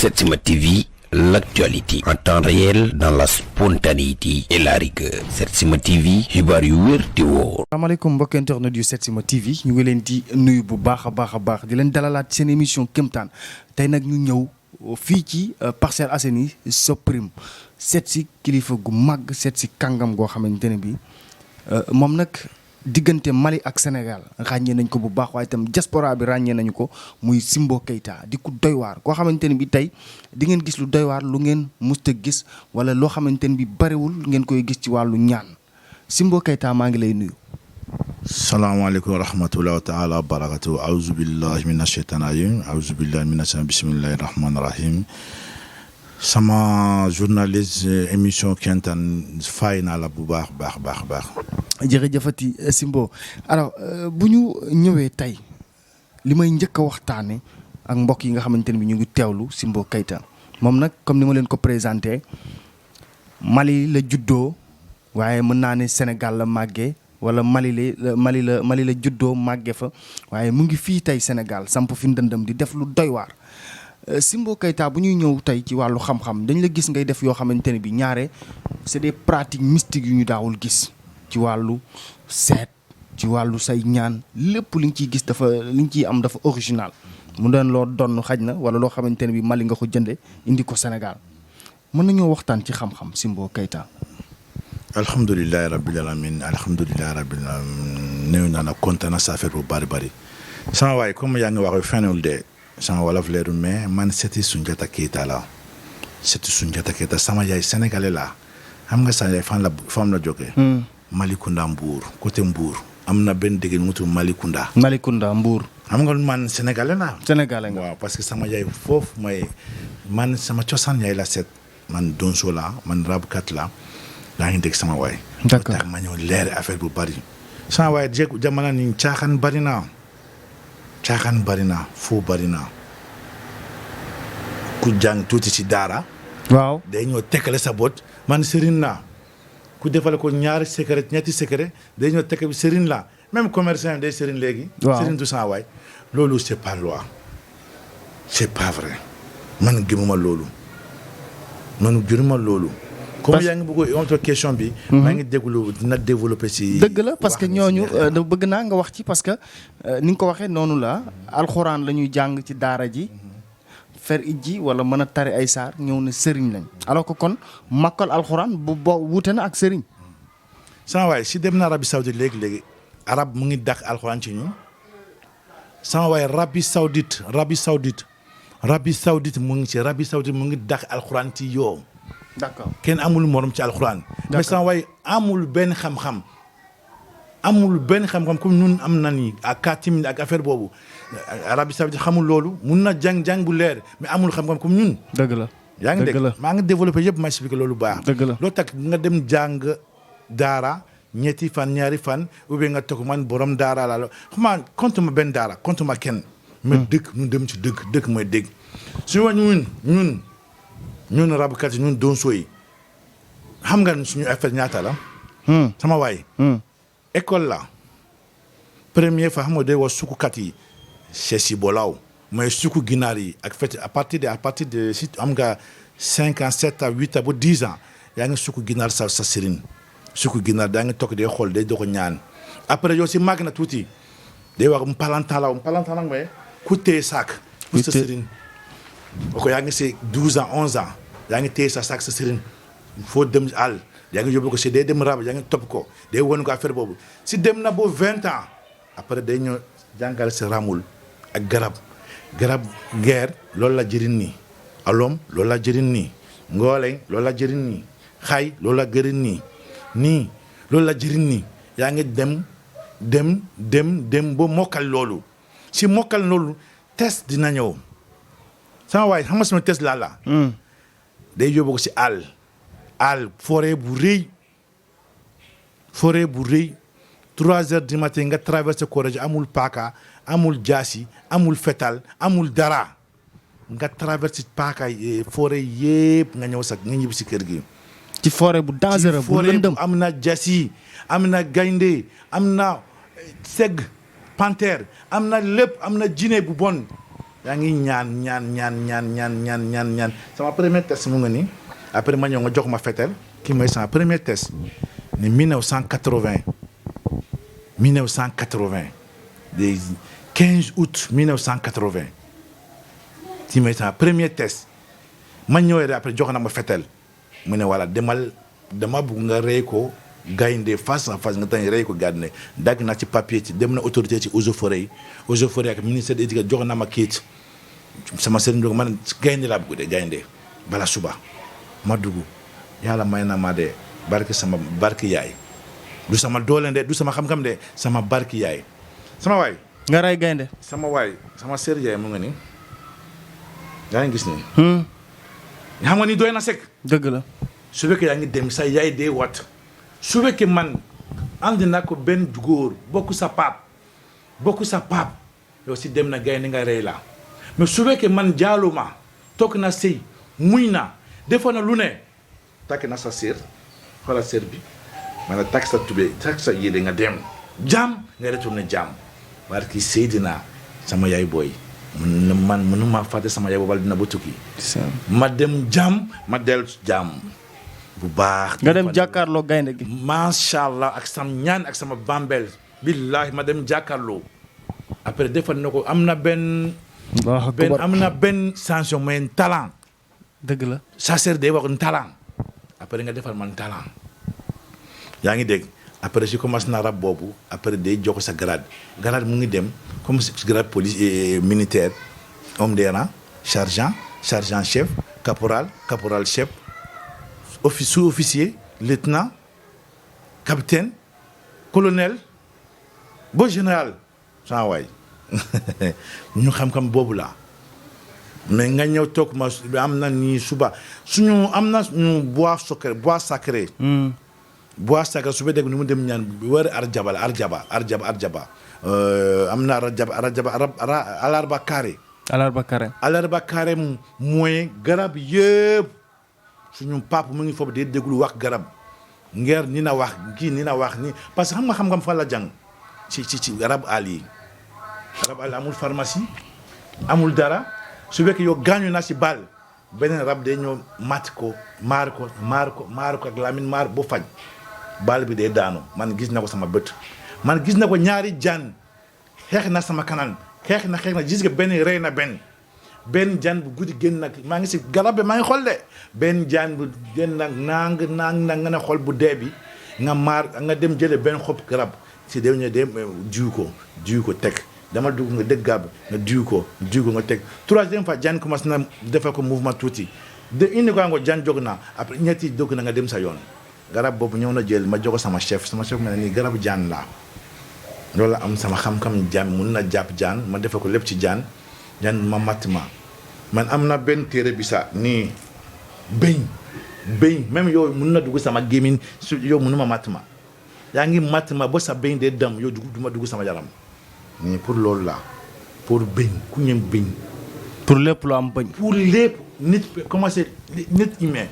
Setsima TV, l'actualité en temps réel dans la spontanéité et la rigueur. Setsima TV, xibaar yu wér te wóor. asalaamaaleykum mbokki internet yu Setsima TV ñu ngi leen di nuyu bu baax a baax di leen dalalaat seen émission Kéemtaan tey nag ñu ñëw fii ci Parcelles Assainies Soprim seet si kilifa gu mag seet si kàngam goo xamante ne bi moom nag diggante Mali ak Sénégal ràññee nañ ko bu baax waaye itam diaspora bi ràññee nañu ko muy Simbo Keita di ku doy waar koo xamante ne bi tey di ngeen gis lu doy waar lu ngeen musta gis wala loo xamante ne bi bariwul ngeen koy gis ci wàllu ñaan Simbo Keita maa ngi lay nuyu. salaamaaleykum wa rahmatullahi taala wa barakatuh auzu billahi mina sheytaani rajim auzu billahi mina sheytaani bismillahi rahmaani rahim sama journaliste émission Kéemtaan fay naa la bu baax. jërëjëfati Simbo alors bu ñu ñëwee tey li may njëkk a waxtaane ak mbokk yi nga xamante ne bi ñu ngi teewlu Simbo Keita moom nag comme ni ma leen ko présenté Mali la juddoo waaye mën naa ne Sénégal la màggee wala Mali la juddoo màggee fa waaye mu ngi fii tey Sénégal samp fi ndëndam di def lu doy waar Simbo Keita bu ñuy ñëw tey ci wàllu xam-xam dañ la gis ngay def yoo xamante ne bi ñaare c'est des pratiques mystiques yu ñu daawul gis ci wàllu seet ci wàllu say ñaan lépp li nga ciy gis dafa li nga ciy am dafa original mu doon loo donn xaj na wala loo xamante ne bi Mali nga ko jënde indi ko Sénégal mën nañoo waxtaan ci xam-xam Simbo Keita. alhamdulilahi rabbil alamin néew naa na kontaan na sa affaire bu bari sama waay comme yaa ngi wax fenewul de sama wolof leeru mais man seeti Soundiata Keita la sama yaay sénégalais la xam nga sa yaay fan la jógee Malikunda Mbour côté Mbour am na benn dégg mu tudd Malikunda Mbour xam nga man sénégalais la nga waaw parce que sama yaay foofu mooy man sama cosaan yaay la seet man donso la man rabkat la daa ngi dégg sama waay d'accord tax ma ñëw leer affaire bu bari sama waay jéeg jamono ni caaxaan bari na foo bari na ku jàng tuuti ci daara waaw day ñëw tekkale sa bot man sëriñ la ku defale ko ñaari secret ñetti secret day ñëw tekk bi sëriñ la même commerçant day sëriñ léegi sëriñ du sama waay loolu c'est pas loi c'est pas vrai man gëmuma loolu comme yaa ngi bëgg a question bi. maa ngi déglu dina développer si. dëgg la parce que ñooñu bëgg naa nga wax ci parce que ni nga ko waxee noonu la alxuraan la ñuy jàng ci daara ji. fer ijji wala mën a tari ay saar ñëw ne sëriñ lañ alors que kon makkal alxuraan bu wuute na ak sëriñ. sama waay si dem na Arabie Saoudite léegi arab mu ngi dàq alxuraan ci ñun sama waay Arabie Saoudite mu ngi dàq alxuraan ci yow. d'accord kenn amul morom ci alxuraan. mais sama waay amul benn xam-xam comme ñun am na ni ak kaatim ak affaire boobu Arabie Saoudite xamul loolu mun na jàng bu leer mais amul xam-xam comme ñun. dëgg la yaa ngi dégg maa ngi développé yëpp ma expliqué loolu baax. dëgg la loolu tax nga dem jàng daara ñetti fan ñaari fan ou bien nga toog man borom daara la xuma compte ma benn daara compte ma kenn. mais dëkk ñu dem ci dëkk mooy dëgg su ma ñun rabkat yi ñun donso yi xam nga suñu affaire ñaata la. sama waay. école la première fois xam nga day wax sukukat yi c'est si bolaw mooy suku ginaar yi ak fait à partir de si am nga 5 ans 7 ans 8 ans ba 10 ans yaa ngi suku ginaar sa sëriñ suku ginaar daa ngi toog day xool day doog a ñaan après yow si màgg na tuuti day wax mpalantaan nag mooy ku téye saak pour sa sëriñ ko yaa ngi si 12 ans 11 ans yaa ngi téye sa saak sa sëriñ foo dem àll yaa ngi yóbbu ko si day dem rab yaa ngi topp ko day won ko affaire boobu si dem na ba 20 ans après day ñëw jàngale si ramul ak garab geer loolu la jëriñ nii alom loolu la jëriñ nii ngooleñ loolu la jëriñ nii xay loolu la jëriñ nii loolu la jëriñ nii yaa ngi dem ba mokkal loolu si mokkal loolu test dina ñëw sama waay xam nga sama test la day yóbbu ko si àll forêt bu rëy 3 heures du matin nga traversé Koroji amul paaka amul jaasi amul fetal amul dara nga traversé paaka forêt yëpp nga ñëw sax nga ñibbi si kër gi. ci forêt bu dangereux bu lëndëm am na jaasi am na gaynde am na segg panthère am na lépp am na jinne bu bon yaa ngi ñaan sama premier test mu nga ni après ma ñëw nga jox ma fetel kii mooy sama premier test ni 1980 des 15 août 1980 kii mooy sama premier test ma ñëwee après jox na ma fetel mu ne voilà dama bugg nga rey ko gaynde face à face nga tañ rey ko gàdne dagg naa ci papier ci dem na autorité ci eaux et forêts ak ministère de l'éducation jox na ma kayit sama sëriñ bi man gaynde laa bugg de gaynde bala suba ma dugg yàlla may na ma de sama barki yaay du sama doole de du sama xam-xam de sama barki yaay sama waay nga rey gaynde sama waay sama sër yaay mu nga ni yaa ngi gis ni xam nga ni doy na sekk dëgg la su fekkee yaa ngi dem sa yaay dee wat su fekkee man ànd naa ko benn góor bokk sa paap yow si dem na gaynde nga rey la mais su fekkee man jaaluma toog na sëy muy na defa na lu ne takk na sa sér xoolal sér bi ma ne takk sa tubéy takk sa yére nga dem jaam nga retourné jaam parce que Seydina sama yaay booy man mënuma fàtte sama yaay boobal dina ba tukki ma dem jaam ma dellu jaam bu baax nga dem jàkkaarloo gaynde gi macha allah ak sam ñaan ak sama bambel billahi ma dem jàkkaarloo après defal na ko am na benn sanction mooy talent dëgg la chasseur day wax talent après nga defal man talent yaa ngi dégg après si commencé na rab boobu après day jox sa grade mu ngi dem comme grade police militaire homme de rang sergent chef caporal chef sous-officier lieutenant capitaine colonel ba général sans waay ñu xam-xam boobu la mais nga ñëw toog ma am na ni suba am na suñu bois sacré su ba dégg ni mu dem ñaan war arjaba am na alarba carré mooy garab yëpp suñu pap mu ngi foofu day déglu wax garab ngeer ni na wax ni parce que xam-xam fan la jàng ci rab àll yi amul pharmacie amul dara su fekkee yow gaañu na si bal beneen rab day ñëw mat ko maar ko ak lamine maar boo faj bal bi day daanu man gis na ko sama bët man gis na ko ñaari jaan xeex na sama kanam xeex na gis nga benn rey na benn jaan bu guddi génn nag maa ngi si garab bi maa ngi xool de benn jaan bu génn nag nang nga ne xool bu dee bi nga dem jële benn xob garab si dem ñe dem diw ko teg dama dugg nga dégg garab nga diw ko nga teg troisième fois jaan commencé na defal ko mouvement tuuti de indi ko ngo jaan jóg na après ñetti jóg na nga dem sa yoon garab boobu ñëw na jël ma jox sama chef ma ne nii garabu jaan laa loolu la am sama xam-xam jaan mun na jàpp jaan ma defal ko lépp ci jaan ma matt ma man am na benn téere bi sax nii bëñ même yow mun na dugg sama gémmiñ su yow mënuma matt ma yaa ngi matt ma ba sa bëñ dee dem yow duma dugg sama yaram nii pour loolu la pour bëñ ku ñëm bëñ pour lépp lu am bëñ pour lépp nit commencé nit humain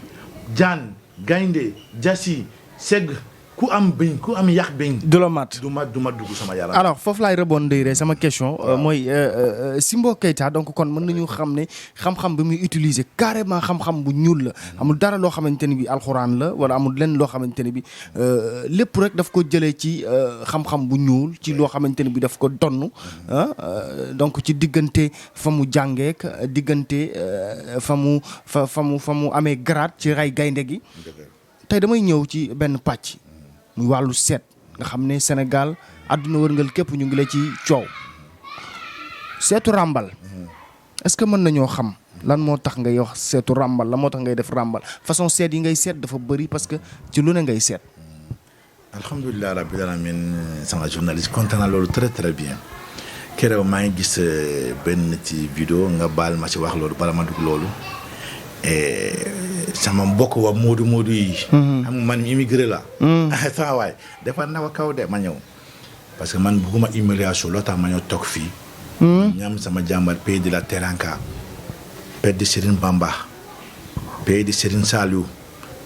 jaan gaynde jasi segg ku am bëñ ku am yax bëñ du la mat du ma dugg sama yaram. alors foofu laay rebondir sama question mooy Simbo Keita donc kon mën nañu xam ne xam-xam bi muy utiliser carrément xam-xam bu ñuul la amul dara loo xamante ni bi alxuraan la wala amul lenn loo xamante ni bi lépp rek daf ko jëlee ci xam-xam bu ñuul ci loo xamante ni bi daf ko donn donc ci diggante fa mu jàngeek diggante fa mu amee grade ci ray gaynde gi tey damay ñëw ci benn pàcc muy wàllu seet nga xam ne Sénégal àdduna wërngal képp ñu ngi la ci coow seetu ràmbal est-ce que mën nañoo xam lan moo tax ngay wax seetu ràmbal lan moo tax ngay def ràmbal façon seet yi ngay seet dafa bëri parce que ci lu ne ngay seet. alhamdulilah rabbil alamin sama journaliste kontaan naa loolu très très bien keroog maa ngi gis benn ci vidéo nga baal ma ci wax loolu bala ma dugg loolu sama mbokk wa Moodu yi. xam nga man immigré la. saa waay defar na ko kaw de ma ñëw. parce que man bugguma immigration loo tax ma ñëw toog fii. ñaam sama jàmbar pays de la Teranga. pays de Serigne Bamba. pays de Serigne Saliou.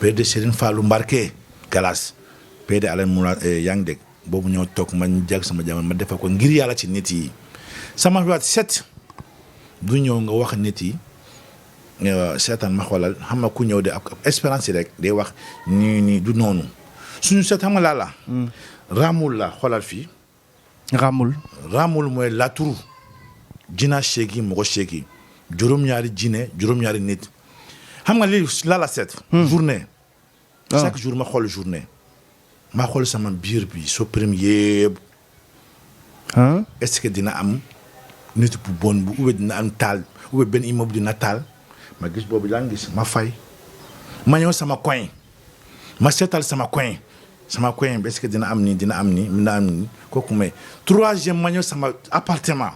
pays de Serigne Fallou Mbarké Galas. pays de Alain Moula yaa ngi dégg boobu ñëw toog ma jag sama jàmbar ma defar ko ngir yàlla ci nit yi. sama waat set du ñëw nga wax nit yi seetaan ma xoolal xam nga ku ñëw de ak espérance yi rek day wax nii du noonu suñu seet xam nga laa la raamul la xoolal fii raamul mooy laturu jina seegi mɔgɔ seegi juróom-ñaari jinne juróom-ñaari nit xam nga lii laa la seet journée chaque jour ma xool journée ma xool sama biir bi so premier est-ce que dina am nit bu bon bu ube dina am taal ube benn immeuble dina taal ma gis boobu laa gis ma fay ma ñëw sama coin ma seetal sama coin bi est-ce que dina am nii kooku may troisième ma ñëw sama appartement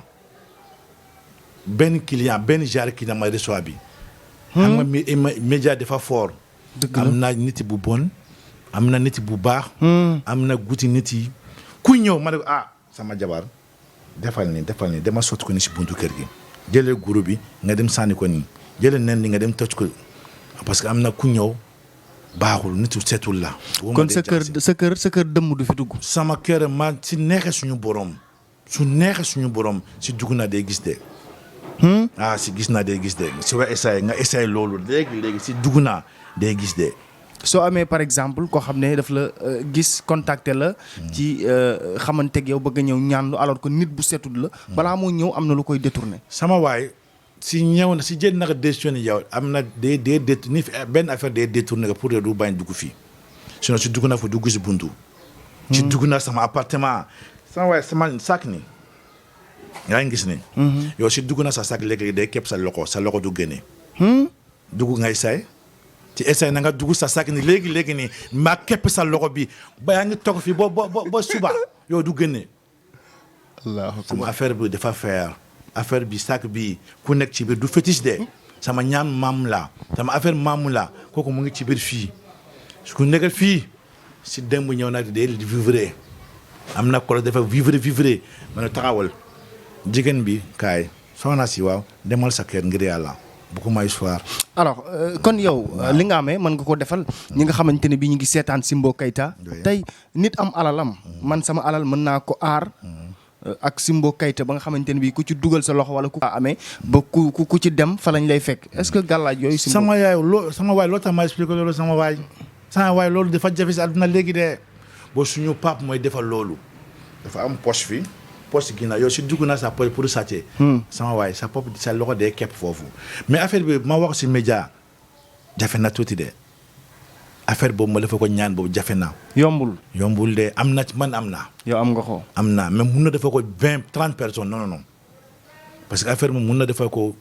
benn client benn genre client ma reçoit bi xam nga média dafa fort am na nit bu bon am na nit bu baax am na guti nit yi ku ñëw ma ne ko sama jabar defal ni dama sotti ko ni si buntu kër gi jëlee guru bi nga dem sànni ko nii jëlee nen li nga dem toj ko parce que am na ku ñëw baaxul nitu seetul la kon sa kër dëmm du fi dugg sama kër ma si neexee suñu borom si dugg naa day gis de si gis naa day gis de si wa essayé nga essayé loolu léegi si dugg naa day gis de soo amee par exemple koo xam ne daf la gis contacter la ci xamanteeg yow bëgg a ñëw ñaanlu alors que nit bu setul la balaa moo ñëw am na lu koy détourné sama waay si ñëw na si jël naka décision yow am na des ni benn affaire day détourné ko pour du bañ dugg fii sinon si dugg naa fa dugg si buntu si dugg naa sama appartement sama waay sama sac ni yaa ngi gis ni yow si dugg naa sa sac léegi day képp sa loxo du génne dugg ngay say ci essayé na nga dugg sa sac ni léegi nii maa képp sa loxo bi ba yaa ngi toog fii ba suba yow du génne sama affaire bi dafa faire affaire bi sac bi ku nekk ci biir du fétiche de sama ñaan maam la sama affaire maam la kooku mu ngi ci biir fii su ku nekk fii si démb ñëw nag day vivre am na ko dafa vivre ma ne taxawal jigéen bi kaay soxna si waaw demal sa kër ngir yàlla bu ko may soir alors kon yow li nga amee mën nga ko defal ñi nga xamante ne bi ñu ngi seetaan Simbo Keita tey nit am alalam man sama alal mën naa ko aar ak Simbo Keita ba nga xamante ne bi ku ci dugal sa loxo wala ku amee ba ku ci dem fa lañ lay fekk est-ce que gàllaaj yooyu sama waay loolu tax ma expliqué loolu sama waay loolu dafa jafe si àdduna léegi de boo suñu pap mooy defal loolu dafa am poche fii poche ginnaaw yow si dugg naa sa poche pour sàcce sama waay sa pop sa loxo dee kepp foofu mais affaire bi ma wax si média jafe na tuuti de affaire boobu ma dafa ko ñaan boobu jafe na yombul de am na man am naa yow am nga ko am naa mais mun na dafa ko 20-30 personnes non parce que affaire moom mun na dafa ko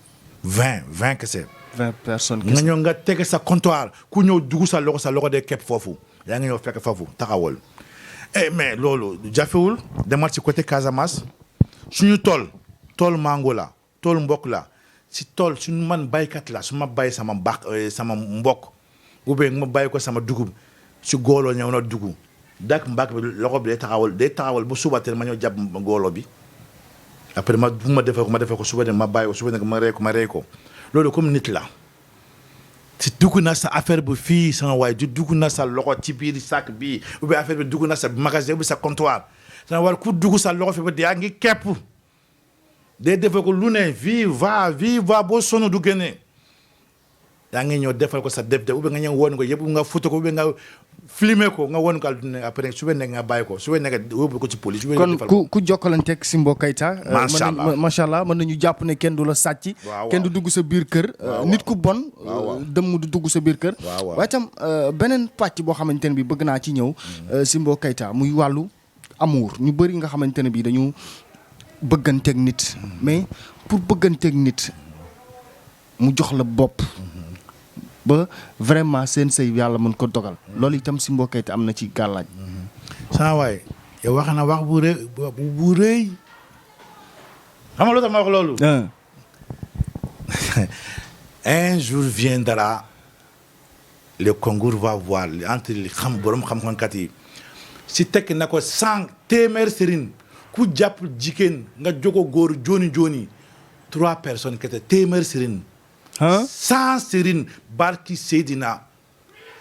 20 kese 20 personnes nga ñëw nga tege sa comptoir ku ñëw dugg sa loxo dee kepp foofu yaa ngi ñëw fekk foofu taxawal mais loolu jafewul demal ci côté Casamance suñu tool mango la tool mbokk la si tool suñu man baykat la su ma bay sama mbokk ou bien ma bàyyi ko sama dugub si góoloo ñëw na dugub dak mbàkk bi loxo bi day taxawal bu suba teel ma ñëw jàpp góoloo bi après bu ma defee ko suba de ma bàyyi ko suba de ma rey ko loolu comme nit la si dugg na sa affaire bi fii sama waay di dugg na sa loxo ci biir sac bi ou bien affaire bi dugg na sa magasin bi sa comptoir sama waay ku dugg sa loxo fi ba yaa ngi kepp day defee ko lu ne vie va boo sonn du génne yaa ngi ñëw defal ko sa def ou bien nga ñëw woon ko yëpp nga photo ko ou bien nga filmer ko nga woon ko après su nekk nga bàyyi ko su nekk yóbbu ko ci police. kon ku jokkalanteeg Simbo Keita. macha allah mën nañu jàpp ne kenn du la sàcc. kenn du dugg sa biir kër. nit ku bon. dëmm du dugg sa biir kër. waaye itam beneen pàcc boo xamante ne bi bëgg naa ci ñëw. Simbo Keita muy wàllu amour ñu bëri nga xamante ne bi dañu bëgganteeg nit. mais pour bëgganteeg nit mu jox la bopp. ba vraiment seen sëy yàlla mën ko dogal loolu itam Simbo Keita am na ci gàllaaj saa waay yow wax na wax bu rëy xam nga lu tax ma wax loolu un jour viendra le concours va voir entre li borom xam-xamkat yi si tekk na ko 100 téeméer sëriñ ku jàpp jigéen nga jogo góor jooni 3 personnes kete téeméer sëriñ 100 sëriñ barki Seydina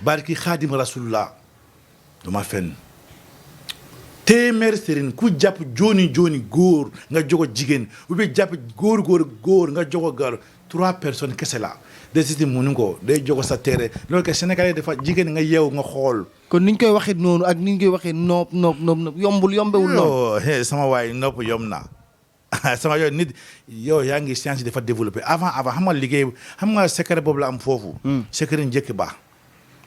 barki Xaadim Rasulullah duma fenn téeméer sëriñ ku jàpp jooni góor nga jogo jigéen ou bien jàpp góor nga jogo gar 3 personnes kese la de siti mënu ko day jogo sa téere loolu que sénégalais dafa jigéen nga yeewu nga xool kon niñ koy waxee noonu ak niñ koy waxee nopp yombewul noonu. sama waay nopp yomb na sama yow nit yow yaa ngi science dafa développé avant xam nga liggéey xam nga secret boobu la am foofu secret njëkk ba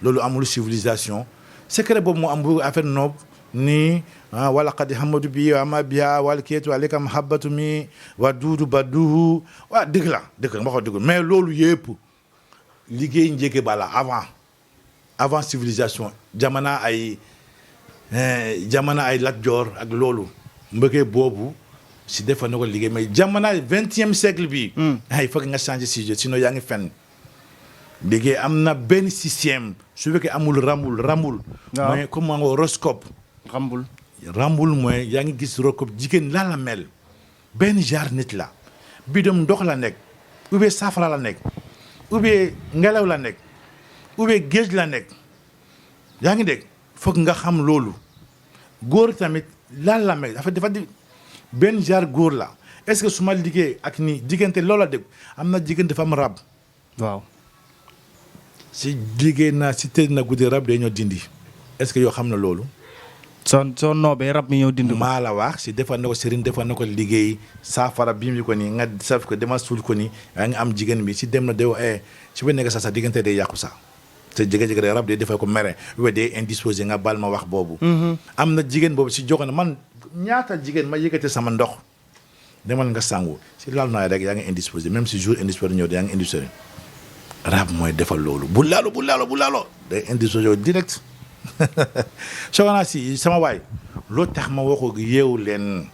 loolu amul civilisation secret boobu moo am bu affaire nopp ni wala qad hamadu bi ama biha wal keetu alika mahabbatu mi wa duudu ba duhu waa dëgg la ma ko dëgg mais loolu yëpp liggéey njëkk ba la avant civilisation jamana ay Lat Joor ak loolu mbëggee boobu si defa na ko liggéey mais jamana 20e siècle bi ay foog nga changer sujet sinon yaa ngi fenn liggéey am na benn système su fekkee amul rambul mooy comme nga horoscope rambul mooy yaa ngi gis horoscope jigéen la mel benn genre nit la bidom ndox la nekk ou bien safara la nekk ou bien ngelaw la nekk ou bien géej la nekk yaa ngi dégg foog nga xam loolu góor tamit lan la mel dafa di benn genre góor la est-ce que su ma liggéey ak nii diggante loola dégg am na jigéen dafa am rab waaw si liggéey naa si tëdd na guddi rab day ñoo dindi est-ce que yoo xam na loolu soo noobee rab mi ñëw dindi maa la wax si defal na ko sëriñ defal na ko liggéey saafara bi mu ko nii nga saf ko demal suul ko nii yaa ngi am jigéen bi si dem na dew si ba nekk sa diggante day yàqu sax te jege-jege rab day defal ko mere we day indisposé nga bal ma wax boobu am na jigéen boobu si joxo na man ñaata jigéen ma yëkkate sama ndox demal nga sangu si laal naa rek yaa ngi indisposé même si jour indisposé ñëw yaa ngi indisposé rab mooy defal loolu bu laalo day indisposé direct soxna si sama waay loo tax ma waxoo yeewu leen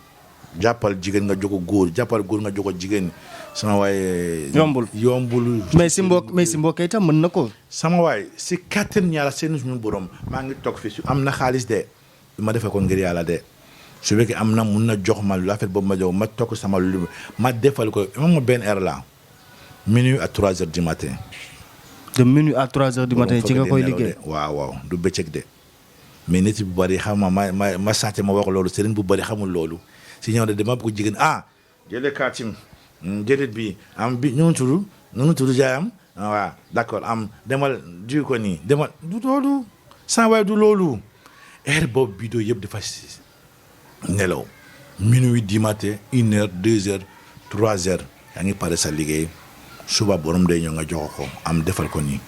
jàppal jigéen nga jogo góor jàppal góor nga jogo jigéen sama waay yombul mais si mbokk itam mën na ko sama waay si kattan yàlla seen suñu borom maa ngi toog fi su am na xaalis de ma defee ko ngir yàlla de su fekkee am na mun na jox ma lu affaire boobu ma jox ma toog sama lu ma defal ko ma benn heure la minuit à 3 heures du matin de minuit à 3 heures du matin ci nga koy liggéey waaw du bëccëg de mais nit bu bëri xam ma sant ma wax loolu sëriñ bu bëri xamul loolu si ñëw de dama bëgg jigéen jëlee kaatim jëlit bi am bi ñu tudd jaayam waaw d'accord am demal ji ko nii demal du loolu sans waaye du loolu heure boobu bidoo yëpp dafa nelaw minuit du matin 1 heure 2 heures 3 heures yaa ngi pare sa liggéey suba borom day ñëw nga jox ko am defal ko nii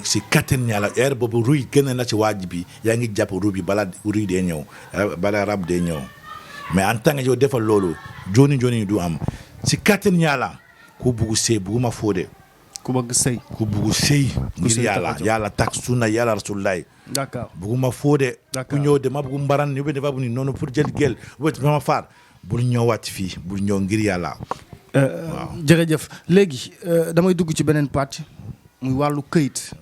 si kattan yàlla heure boobu ruy gën na ci waaj bi yaa ngi jàpp ru bi bala ruy dee ñëw bala rab dee ñëw mais en tant que yow defal loolu jooni du am si kattan yàlla ku bugg sëy bugguma fóode ku bëgg sëy ngir yàlla tax sunna yàlla rasulullaay d'accord bugguma fóode ku ñëw de ma bugg mbaran yóbbu dafa bu ni noonu pour jël gel wet ma faar bul ñëwaat fii bul ñëw ngir yàlla waaw jërëjëf léegi damay dugg ci beneen pàcc muy wàllu këyit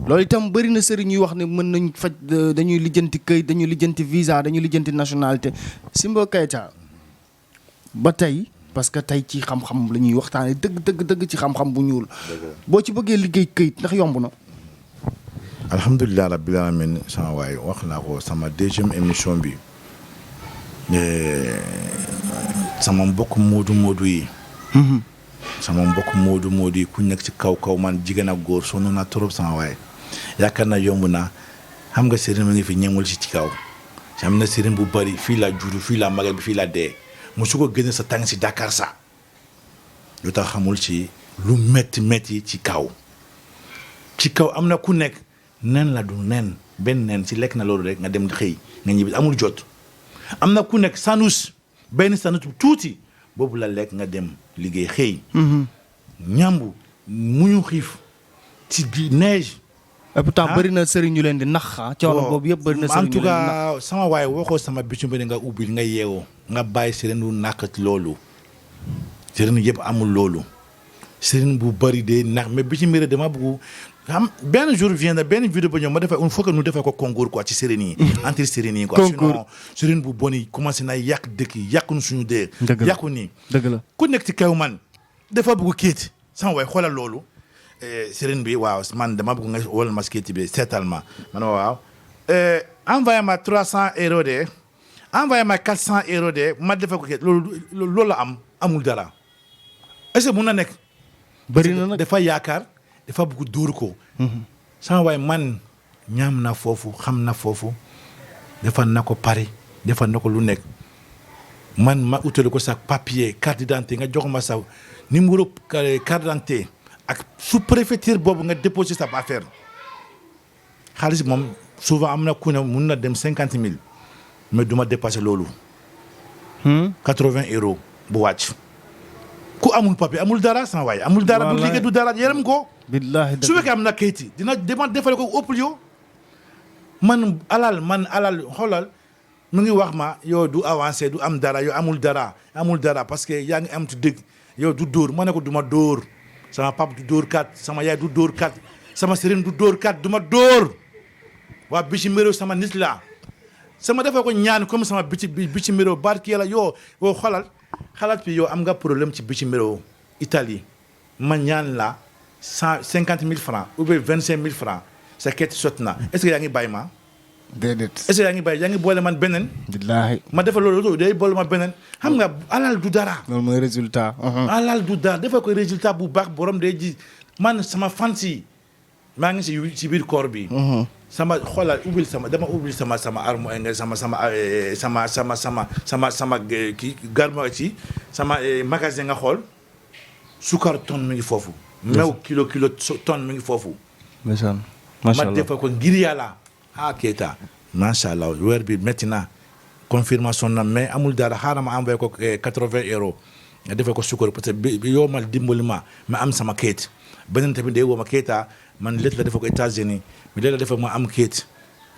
loolu itam bëri na sëriñ ñuy wax ne mën nañ faj dañuy lijjanti këyit dañuy lijjanti visa dañuy lijjanti nationalité Simbo Keita ba tey parce que tey ci xam-xam la ñuy waxtaanee dëgg ci xam-xam bu ñuul boo ci bëggee liggéey këyit ndax yomb na alhamdulilah rabbil alamin sama waay wax naa ko sama 2e émission bi sama mbokk moodu yi sama mbokk moodu yi ku nekk ci kaw man jigéen ak góor sonn na trop sama waay yaakaar na yomb na xam nga sëriñ ma ngi fi ñemul ci kaw am na sëriñ bu bari fii la juddu fii la magal bi fii la dee mu su ko génne sa tàng si Dakar sa lu tax xamul ci lu metti ci kaw am na ku nekk nen la du nen benn nen si lekk na loolu rek nga dem xëy nga ñibbi amul jot am na ku nekk sanus benn sanus tuuti boobu la lekk nga dem liggéey xëy ñambu muñu xiif ci neige et pourtant bëri na sëriñ ñu leen di nax coono boobu yëpp bëri na sëriñ ñu leen di nax en tout cas sama waay waxoo sama bicu bi nga ubbi nga yeewoo nga bàyyi sëriñ bu nàkk loolu sëriñ yëpp amul loolu sëriñ bu bëri de nax mais bi ci mbir dama bëgg xam benn jour viendra benn vidéo ba ñëw ma defee il faut que ñu defee ko concours quoi ci sëriñ yi entre sëriñ yi quoi sinon sëriñ bu bon yi commencé na yàq dëkk yi yàq nu suñu dee yàqu nii dëgg la ku nekk ci kaw man dafa bëgg kéet sama waay xoolal loolu sëriñ bi waaw man dama bëgg nga wala ma kéet bi seetal ma man waaw envoyé ma 300 euros de envoyé ma 400 euros de ma defee ko kii loolu la amul dara est-ce que mun na nekk. bëri na nag dafa yaakaar dafa bëgg dóor ko. sama waay man ñaam na foofu xam na foofu defal na ko Paris defal na ko lu nekk man ma utale ko sa papier carte d'identité nga jox ma sa numéro carte d'identité ak sous-préfecture boobu nga déposé sa affaire xaalis moom souvent am na ku ne mun na dem 50 000 mais du ma dépassé loolu. 80 euros bu wàcc. ku amul papier amul dara sama waay amul dara. du liggéey du dara yërëm ko. billaahi su fekkee am na kayit yi dina defale ko ëpp yow man alal xoolal mu ngi wax ma yow du avancé du am dara yow amul dara parce que yaa ngi am ci dëgg yow du dóor ma ne ko du ma dóor sama pap du dóor kat sama yaay du dóor kat sama sëriñ du dóor kat du ma dóor waa bi ci mbéréw sama nit la sama defal ko ñaan comme sama bi ci mbéréw barki yàlla yow xoolal xalaat bi yow am nga problème ci bi ci mbéréw Italie ma ñaan la 150 000 francs ou bien 25 000 francs sa kayit sotti na est-ce que yaa ngi bàyyi ma. déedéet. est-ce que yaa ngi boole man beneen. billaahi. ma defal loolu day boole ma beneen xam nga alal du dara. loolu mooy résultat. alal du dara defal ko résultat bu baax borom day ji man sama fans yi maa ngi ci biir koor bi. sama xoolal dama ubbil sama arme nga sama kii garmo ci sama magasin nga xool sukar tonne mi ngi foofu. meew kilo tonne mi ngi foofu. macha allah ma defal ko ngir yàlla. Keita macha allah weer bi métti na confirmation na mais amul dara xaaral ma envoyé ko 80 euros nga defee ko sukkur parce que yow mal dimbali ma am sama kayit beneen tamit day woo ma Keita man léegi la defee ko États-Unis mais léegi la defee ma am kayit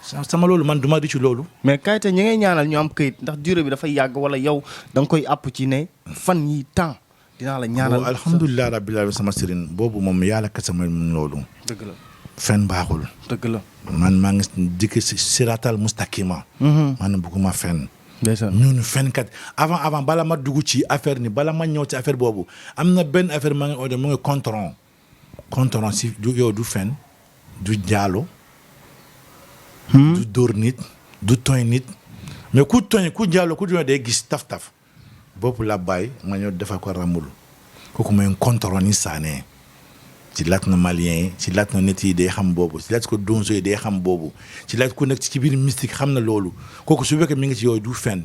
sama loolu man du ma di ci loolu. mais Keita ñi ngay ñaanal ñu am kayit ndax durée bi dafay yàgg wala yow da nga koy àpp ci ne fan yi temps dinaa la ñaanal. alhamdulilah rabbil alamin sama sëriñ boobu moom yàlla kese mooy loolu. dëgg la. fen baaxul. dëgg la. man maa ngi dikk siratal mustaqima. man bëgguma fen. ndeysaan ñun fenkat avant bala ma dugg ci affaire ni bala ma ñëw ci affaire boobu am na benn affaire ma ngi oode mu ngi contron si yow du fen du jaalo. du dóor nit du tooñ nit mais ku tooñ ku jaalo ku tooñ day gis taf boobu la bàyyi ma ñëw defal ko rambul kooku mooy contron ni saane. ci laat na malien yi ci laat na nit yi day xam boobu ci laat ko donso yi day xam boobu ci laat ku nekk ci biir mystique xam na loolu kooku su fekkee mi ngi ci yooyu du fen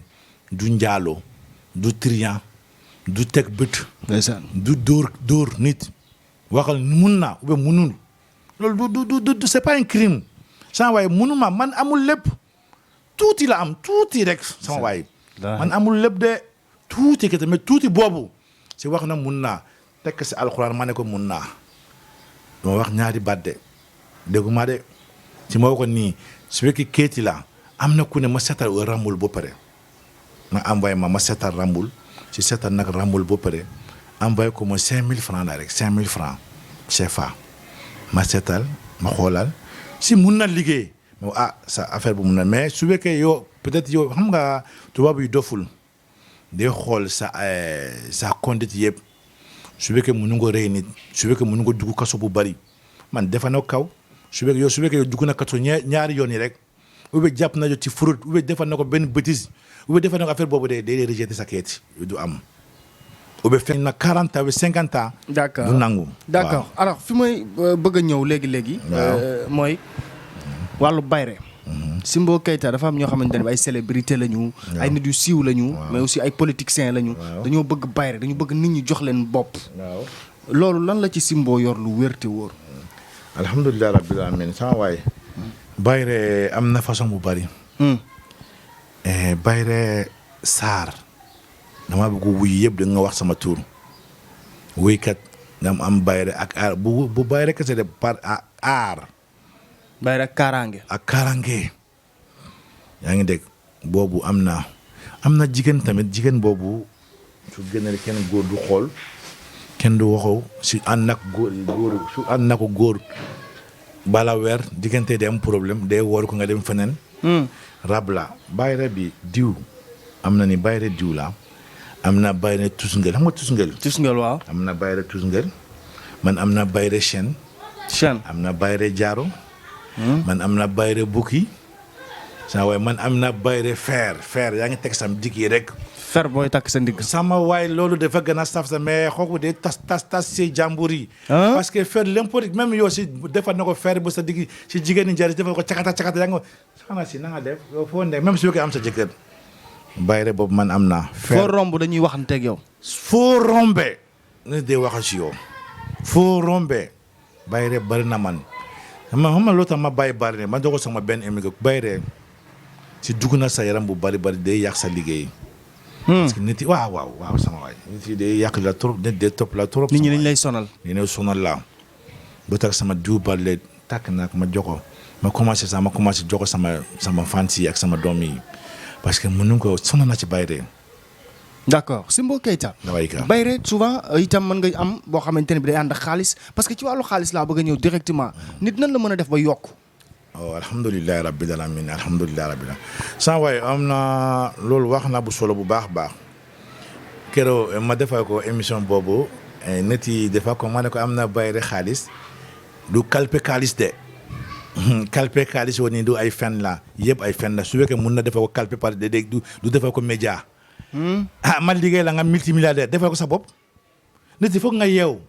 du njaaloo du trian du teg bët. ndeysaan du dóor nit waxal mun naa ou bien munul loolu du c'est pas un crime sama waay munuma man amul lépp tuuti la am tuuti rek sama waay man amul lépp de tuuti ke tamit tuuti boobu si wax na mun naa tekk si alxuraan ma ne ko mun naa dama wax ñaari baat de dégguma de si ma ko nii su fekkee kéeti la am na ku ne ma seetal rambul ba pare ma envoyé ma seetal rambul si seetal nag rambul ba pare envoyé ko ma 5000 francs la rek 5000 francs CFA ma seetal ma xoolal si mun na liggéey sa affaire bu mun na mais su fekkee yow peut-être yow xam nga tubaab yi doful day xool sa conduite yëpp su fekkee mënu nga rey nit su fekkee mënu nga dugg kaso bu bari man defa na kaw su fekkee dugg na kaso ñaari yoon yi rek ou bien jàpp na ci fraude ou bien defa na ko benn bêtise ou bien defa na ko affaire boobu day rejeté sa kayit du am ou bien fekk na 40 ans ou 50 ans. d'accord du nangu. d'accord alors fi may bëgg a ñëw léegi. mooy wàllu bayre. Simbo Keita dafa am ñoo xamante ne ay célébrité lañu. ay nit yu siiw lañu. mais aussi ay politiciens lañu. dañoo bëgg bayre dañu bëgg nit ñi jox leen bopp. loolu lan la ci Simbo yor lu wér te wóor. alhamdulilah rabbil alamin sama waay. bayre am na façon bu bari. bayre saar dama bëgg wuy yëpp da nga wax sama tur wuykat nga am bayre ak aar bu bayre kese de par aar. bayre ak kaaraange. ak kaaraange yaa ngi dégg boobu am na jigéen tamit jigéen boobu su génnee kenn góor du xool kenn du waxoo si ànd ak góor su ànd na ko góor bala weer diggante day am problème day woor ko nga dem feneen. rab la bayre bi diw am na ni bayre diw la am na bayre tusngel xam nga tusngel. tusngel waaw. am na bayre tusngel man am na bayre chaîne. chaîne am na bayre jaaro. man am na bayre bukki saa waay man am na bayre fer yaa ngi teg sam dig yi rek. fer booy takk sa ndigg. sama waay loolu dafa gën a saf sa mais xooku de tas si jàmbur yi. parce que fer l'importe même yow si defal na ko fer bu sa digg si jigéen ñi jari defal ko cakata yaa ngi xanaa si na nga def yow foo nekk même su fekkee am sa jëkkër. bayre boobu man am naa. fer foo romb dañuy waxanteeg yow. foo rombe ne dee wax si yow. foo rombe bayre bari na man. xam nga loo tax ma bàyyi bari ne ma dogo sama benn émission bayre si dugg na sa yaram bu bari day yàq sa liggéey. parce que nit yi waaw sama waay nit yi day yàq la trop nit day topp la trop. nit ñi dañ lay sonal. ñu ne sonal la ba tax sama diw bale tàkk naa ko ma jox ma commencé jox ko sama fans yi ak sama doom yi parce que mënu ko sonal na ci bayre. d'accord Simbo Keita. bayre souvent itam mën nga am boo xamante ne bi day ànd ak xaalis parce que ci wàllu xaalis laa bëgg a ñëw directement nit nan la mën a def ba yokk. alhamdulilah rabbil alamin alhamdulilah rabbil alamin saa waay am na loolu wax na bu solo bu baax keroog ma defal ko émission boobu nit yi defal ko ma ne ko am na bayre xaalis du kalpe xaalis de kalpe xaalis woon ni du ay fen la yëpp ay fen la su fekkee mun na defal ko kalpe par de du defal ko média man liggéey la nga multimilliardaire defal ko sa bopp nit yi foog nga yeew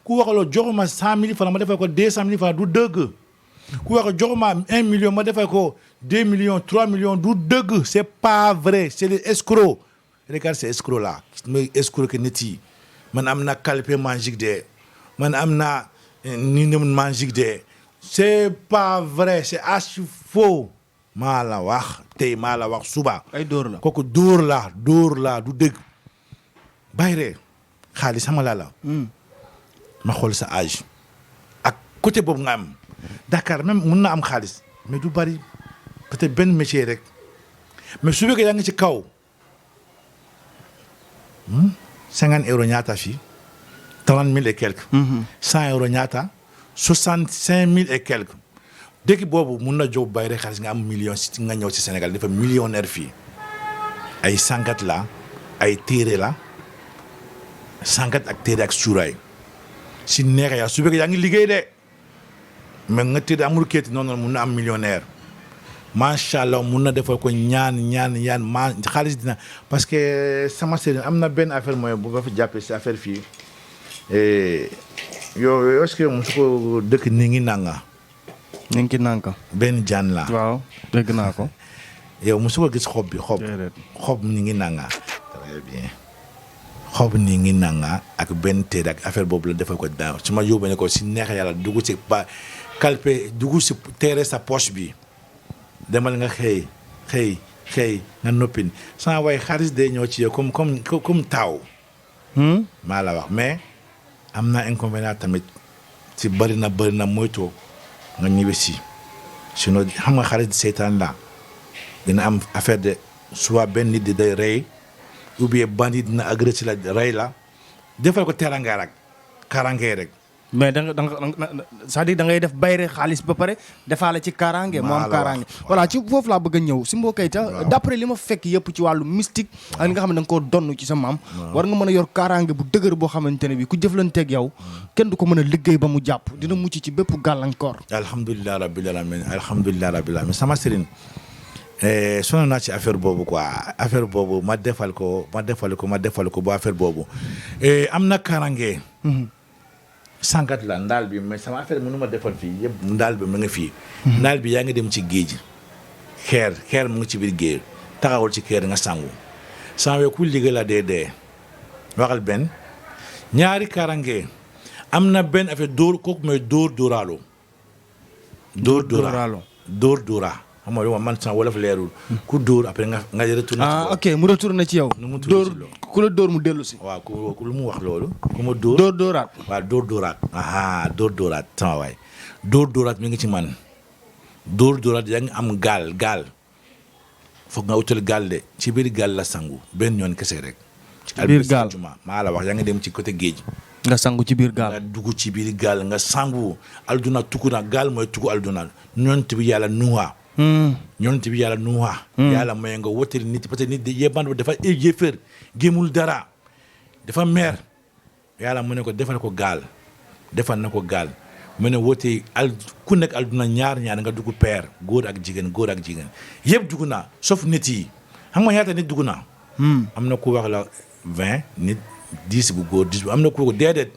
ku waxaloo joxuma 100 000 francs ma defal ko 200 000 francs du dëgg ku wax joxuma 1 million ma defal ko 2 millions 3 millions du dëgg c'est pas vrai c'est des escrocs regarde ces escrocs là mooy escroc que nit yi man am na calpe magique de man am na ni magique de c'est pas vrai c'est archi faux maa la wax tey maa la wax suba. ay dóor la kooku dóor la du dëgg bayre xaalis sama la ma xool sa âge ak côté boobu nga am Dakar même mun na am xaalis mais du bari peut-être benn métier rek mais su fekkee yaa ngi ci kaw 50 € ñaata fii 30 000 et quelques. 100 € ñaata 65 000 et quelques. dëkk boobu mun na jox bayre xaalis nga am million si nga ñëw ci Sénégal dafa millionnaire fii ay sangat la ay téere la sangat ak téere ak cuuraay si neex yaa su fekkee yaa ngi liggéey de mais nga téere amul kéeti noonu mun na am millionnaire macha allah mun na defal ko ñaan ma xaalis dina parce que sama sëriñ am na benn affaire mooy bu nga fi jàppee si affaire fii yow est-ce que mosu ko dëkk ni ngi nanga ñu ngi ci nànk. benn jaan la. waaw dégg naa ko. yow mosu ko gis xob bi xob ni ngi nanga. très bien xob ni ngi nanga ak benn téere ak affaire boobu la defal ko daaw su ma yóbbee ne ko si neex yàlla dugg si ba kalpe dugg si téere sa poche bi demal nga xëy nga noppin sans way xaalis day ñëw ci yow comme taaw. maa la wax mais am na inconvénient tamit si bëri na moytu. nga ñëwee si sinon xam nga xarit seytaan la dina am affaire de soit benn nit di day rey ou bien bandit dina agressé la rey la defal ko teranga rek karange rek. mais c'est-à-dire da ngay def bayre xaalis ba pare defaale ci kaaraange. moo am kaaraange voilà ci foofu laa bëgg a ñëw Simbo Keita d'après li ma fekk yëpp ci wàllu mystique. ak li nga xam ne da nga koo donn ci sa maam. war nga mën a yor kaaraange bu dëgër boo xamante ne bi ku jëflanteeg yow kenn du ko mën a liggéey ba mu jàpp dina mucc ci bépp gàllankoor. alhamdulilah rabbil alamin sama sëriñ sonn naa ci affaire boobu quoi affaire boobu ma defal ko ba affaire boobu am na kaaraange. sangat la ndaal bi mais sama affaire mënu ma defal fii yëpp ndaal bi mu ngi fii. ndaal bi yaa ngi dem ci géej xeer mu ngi ci biir géej taxawul ci xeer nga sangu sanwee ku liggéey la dee waxal benn ñaari karange am na benn affaire dóor kooku mooy dóoraalo xam nga man sama wolof leerul ku dóor après nga retourné ci ok mu retourné ci yow dóor ku la dóor mu dellu si waaw ku lu mu wax loolu ku ma dóoraat waaw dóoraat sama waay dóoraat mi ngi ci man dóoraat yaa ngi am gaal foog nga utal gaal de ci biir gaal la sangu benn yoon kese rek ci biir gaal maa la wax yaa ngi dem ci côté géej nga sangu ci biir gaal nga dugg ci biir gaal nga sangu alduna tukku na gaal mooy tukku alduna ñonent bi yàlla nuuha yàlla mooy nga wotali nit parce que nit yeband dafa yéeféer gémul dara dafa mer yàlla mu ne ko defal na ko gaal mu ne wootee ku nekk àdduna ñaar nga dugg paire góor ak jigéen yëpp dugg naa sauf nit yi xam nga ñaata nit dugg naa. am na ku wax la 20 nit 10 bu góor 10 bu am na ku ko déedéet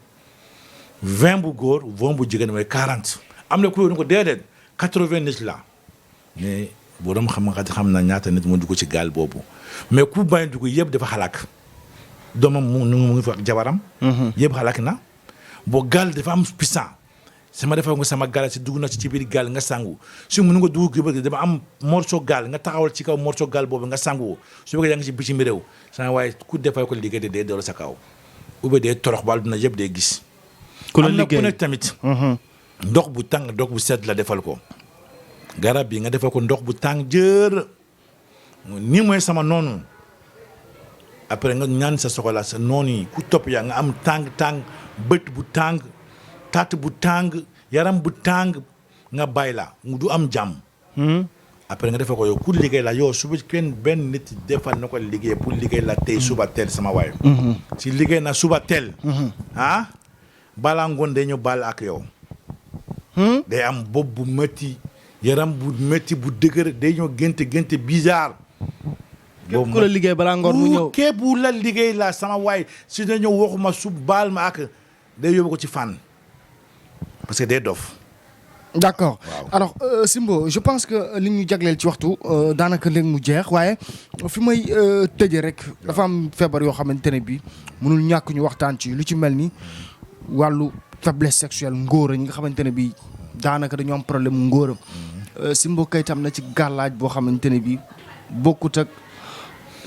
20 bu góor 20 bu jigéen mooy 40 am na ku ko déedéet 80 nit la mais borom xam na ñaata nit mu dugg ci gaal boobu mais ku bañ dugg yëpp dafa xalaak doomam mu ngi fa ak jabaram. yëpp xalaak na boo gaal dafa am puissant. sama defal nga sama gaal si dugg na ci biir gaal nga sangu su mënu nga dugg ki dama am morceau gaal nga taxawal ci kaw morceau gaal boobu nga sangu su fekkee yaa ngi si bitim réew sama waaye ku defal ko liggéey dee doolu sa kaw ube dee torox ba àdduna yëpp dee gis. ku la am na liggéey ku nekk tamit. ndox bu tàng ndox bu sedd la defal ko. garab bi nga defal ko ndox bu tàng jër nii mooy sama noonu après nga ñaan sa soxla sa noonu yi ku topp yaa nga am tàng bët bu tàng. taat bu tàng yaram bu tàng nga bàyyi la mu du am jàmm. après nga defee ko yow ku liggéey la yow suba kenn benn nit defal na ko liggéey pour liggéey la tey suba teel sama waay. si liggéey na suba teel. balaa ngoon day ñëw baal ak yow. day am bopp bu métti yaram bu métti bu dëgër day ñëw gént bizarre. képp ku la liggéey balaa ngoon mu ñëw képp ku la liggéey la sama waay si na ñëw waxuma su baal ma ak day yóbbu ko ci fan. parce que day dof. d'accord waaw. alors Simbo je pense que li ñu jagleel ci waxtu daanaka léegi mu jeex waaye fi may tëjee rek dafa am feebar yoo xamante ne bi mënul ñàkk ñu waxtaan ci lu ci mel ni wàllu faiblesse sexuelle ngóora ñi nga xamante ne bi daanaka dañoo am problème mu ngóoram Simbo Keita am na ci gàllaaj boo xamante ne bi bokkut ak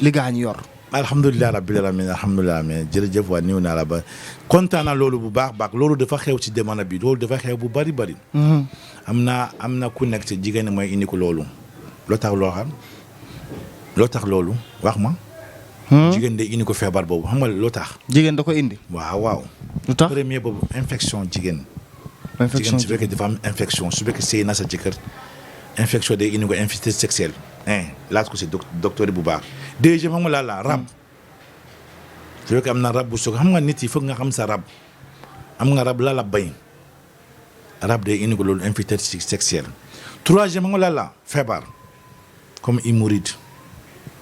li gaa ñu yor. alhamdulilah rabbil alamin alhamdulilah mais jërëjëf waa niw naa la ba kontaan naa loolu bu baax loolu dafa xew ci demana bi loolu dafa xew bu bari. am na ku nekk ci jigéen mooy indi ko loolu. loo tax loolu wax ma. jigéen day indi ko feebar boobu xam nga loo tax. jigéen da ko indi. waaw. lu tax premier boobu infection jigéen. infection jigéen su fekkee dafa am infection su fekkee sëy na sa jëkkër infection day indi ko infecté sexuelle. laaj ko si docteur bu baax. deuxième xam nga la rab. su fekkee am na rab bu soog xam nga nit yi foog nga xam sa rab. am nga rab la bañ. rab day indi ko loolu infecté sexuelle. troisième xam nga la feebar. comme hémorroïde.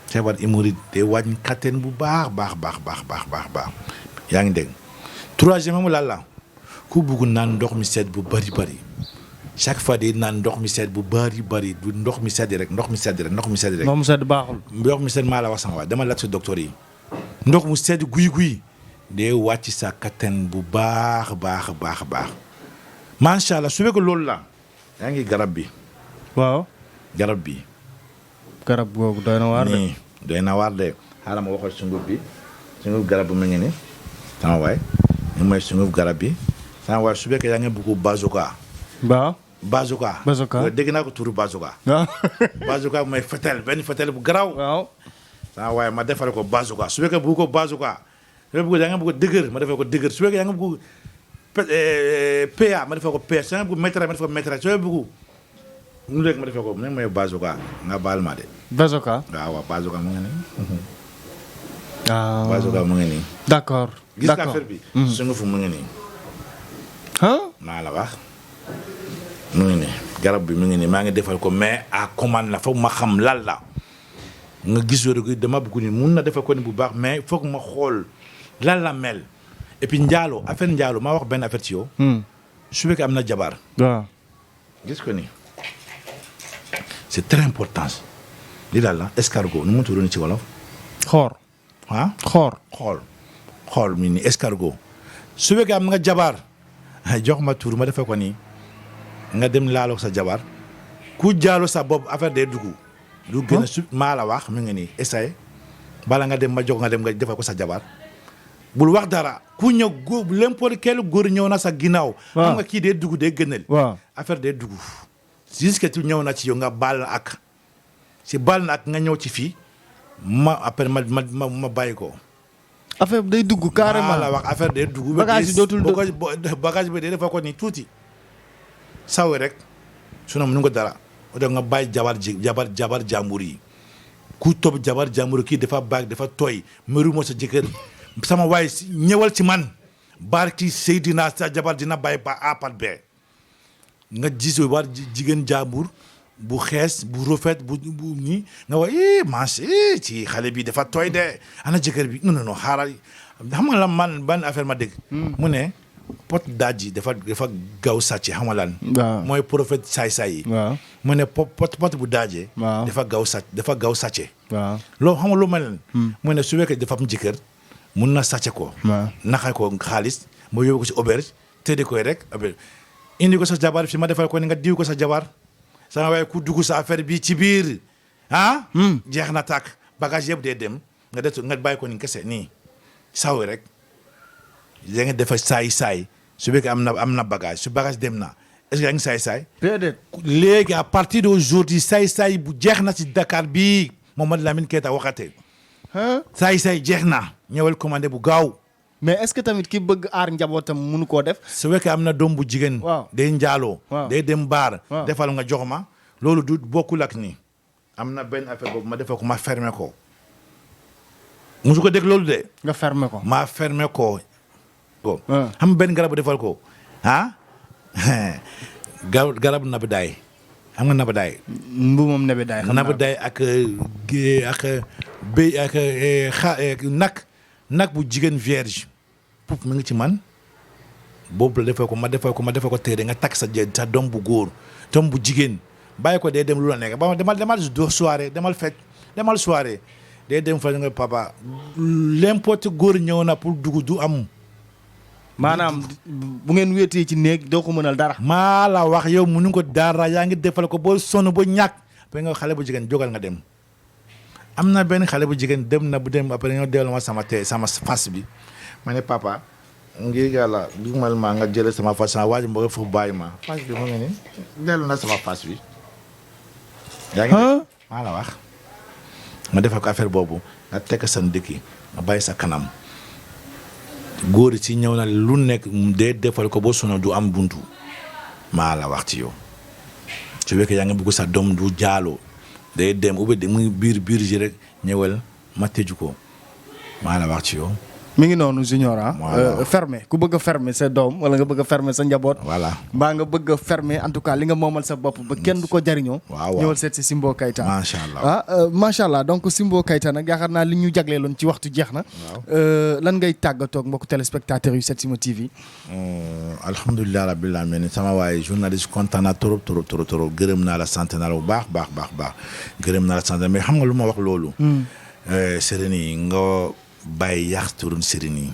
feebar hémorroïde day wàññi kattan bu baax. yaa ngi dégg. troisième xam nga la ku bugg naan ndox mi sedd bu bari. chaque fois day naan ndox mi sedd bu bari du ndox mi sedd rek. ndox mu sedd baaxul. ndox mi sedd maa la wax sama waa dama laaj sa docteur yi ndox mu sedd guy day wàcc sa kattan bu baax macha allah su fekkee loolu la yaa ngi garab bi. waaw. garab bi. garab googu doy na waar de. doy na waar de xaaral ma waxal sunguf bi sunguf garab bi mu ngi nii sama waay ñu mooy sunguf garab bi sama waay su fekkee yaa ngi bëgg bazooka. waaw. bazooka. dégg naa ko turu bazooka. waaw. bazooka mooy benn fetel bu garaaw. waaw. waaye ma defal ko bazooka su fekkee bëgg ko bazooka su fekkee yaa ngi bëgg dëgër ma defal ko dëgër su fekkee yaa ngi bëgg PA ma defal ko PA su fekkee bëgg métra ma defal ko métra su fekkee bëgg nu rek ma defal ko mooy bazooka nga baal ma de. bazooka. waaw bazooka mu ngi nii. ah bazooka mu ngi nii. d'accord. gis nga affaire bi. sunguf mu ngi nii. maa la wax. mu ngi nii garab bi mu ngi nii maa ngi defal ko mais à commande la foog ma xam lan la nga gis wér gu dama bëgg ni mun na defal ko ni bu baax mais foog ma xool lan la mel et puis njaalo affaire njaalo maa wax benn affaire ci yow. su fekkee am na jabar. waaw. gis ko ni c'est très important li daal la escargot nu mu tudd ci wolof. xoor. xool mi ni escargot su fekkee am nga jabar jox ma tur ma defal ko nii. nga dem laaloo sa jabar ku jaalo sa bopp affaire day dugg. lu gën a maa la wax mu ngi nii essayé bala nga dem ma jox nga dem nga defal ko sa jabar bul wax dara ku ñëw góor n'importe quel góor ñëw na sa ginnaaw. xam nga kii day dugg day gënal. affaire day dugg. jusque tu ñëw na ci yow nga baal na ak si baal na ak nga ñëw ci fii ma après ma bàyyi ko. affaire day dugg carrément maa la wax affaire day dugg. bagage yi dootul bagage bi day defal ko nii tuuti. sawe rek sinon mënu ko dara o def nga bàyyi jabar jàmbur yi ku topp jabar jàmbur kii dafa baag dafa tooy mëru moo sa jëkkër sama waay ñëwal ci man barki Seydina sa jabar dina bàyyi ba apat bee nga gis war jigéen jàmbur bu xees bu rafet bu nii nga wax manche ci xale bi dafa tooy de ana jëkkër bi non xaaral xam nga la man ban affaire ma dégg mu ne pot daaj yi dafa gaaw sàcce xam nga lan mooy prophète saay-saay yi mu ne pot bu daajee dafa gaaw sàcce loolu xam nga lu mel mu ne su fekkee dafa am jëkkër mun na sàcce ko naxa ko xaalis moo yóbbu ko si auberge tëddee koy rek indi ko sa jabar fi ma defal ko ni nga diw ko sa jabar sama waaye ku dugg sa affaire bi ci biir jeex na tàkk bagage yëpp dee dem nga bàyyi ko ni kese nii saw rek da nga defa saay su fekkee am na bagage su bagage dem na est-ce que yaa ngi saay déedéet léegi à partir d'aujourd'hui saay bu jeex na si Dakar bii Mamadou Lamine Keita waxate saay jeex na ñëwal commandé bu gaaw mais est-ce que tamit ki bëgg aar njabootam mënu koo def su fekkee am na doom bu jigéen day njaaloo day dem baar defal nga jox ma loolu du bokkul ak ni am na benn affaire boobu ma defal ko ma fermé ko musu ko dégg loolu de nga fermé ko ma fermé ko xam benn garab bu defal ko garab nabidaay xam nga nabidaay mbu moom nabidaay nabidaay ak béy ak nag bu jigéen vierge pup mi ngi ci man boobu la defal ko ma defal ko téere nga takk sa doom bu góor doom bu jigéen bàyyi ko day dem lu la nekk ba demal soirée demal fête demal soirée day dem fa nga papa n'importe góor ñëw na pour dugg du am maanaam bu ngeen wéetee ci néeg doo ko mënal dara maa la wax yow mënu ko dara yaa ngi defal ko boo sonn ba ñàkk ba nga xale bu jigéen jógal nga dem am na benn xale bu jigéen dem na bu dem après nga dellu ma sama fas bi ma ne papa ngir yàlla dugal ma nga jëlee sama fas sama waaj mbaa foofu bàyyi ma fas bi mu ngi nii dellu na sama fas bi yaa ngi maa la wax ma defal ko affaire boobu nga tekk sa ndëkki nga bàyyi sa kanam góor ci ñëw na lu nekk dee defal ko boo sonn du am buntu maa la wax ci yow su fekkee yaa ngi bëgg sa doom du jaaloo day dem ubbi muy biir ji rek ñëwal ma tëju ko maa la wax ci yow. mi ngi noonu Junior fermé ku bëgg a fermé sa doom wala nga bëgg a fermé sa njaboot. voilà mbaa nga bëgg a fermé en tout cas li nga moomal sa bopp ba kenn du ko jariñoo. waaw ñëwal seet si Simbo Keita. macha allah macha allah donc Simbo Keita nag yaakaar naa li ñu jagleeloon ci waxtu jeex na. lan ngay tàggatoo ak mbokku téléspectateurs yu Setsima TV. alhamdulilah rabbil alamin sama waaye journaliste kontaan naa trop gërëm naa la sant naa la bu baax gërëm naa la sant mais xam nga lu ma wax loolu. Serigne yi nga bàyyi yàq turun Serigne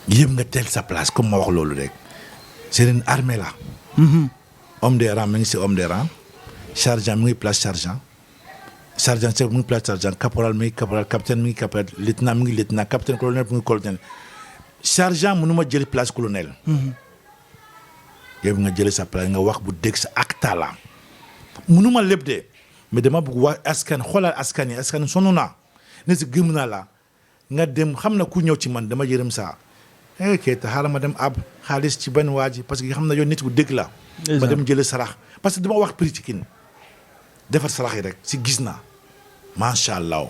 yi yëpp nga teel sa place comme ma wax loolu rek Serigne armée la. homme de rang mi ngi si homme de rang sergent mi ngi place sergent chef mi ngi place sergent caporal mi ngi caporal capitaine mi ngi caporal lieutenant mi ngi lieutenant capitaine colonel mi ngi colonel sergent mënu ma jëli place colonel. yow nga jëlee sa place nga wax bu dégg sa acta la mënu ma lépp de mais dama bëgg wax askan xoolal askan yi sonn naa ne si gëm naa la nga dem xam na ku ñëw ci man dama yërëm saa Keita xaaral ma dem ab xaalis ci benn waa ji parce que xam na yow nit bu dégg la. ma dem jëlee sarax parce que dama wax prix ci kin defar sarax yi rek si gis naa macha allah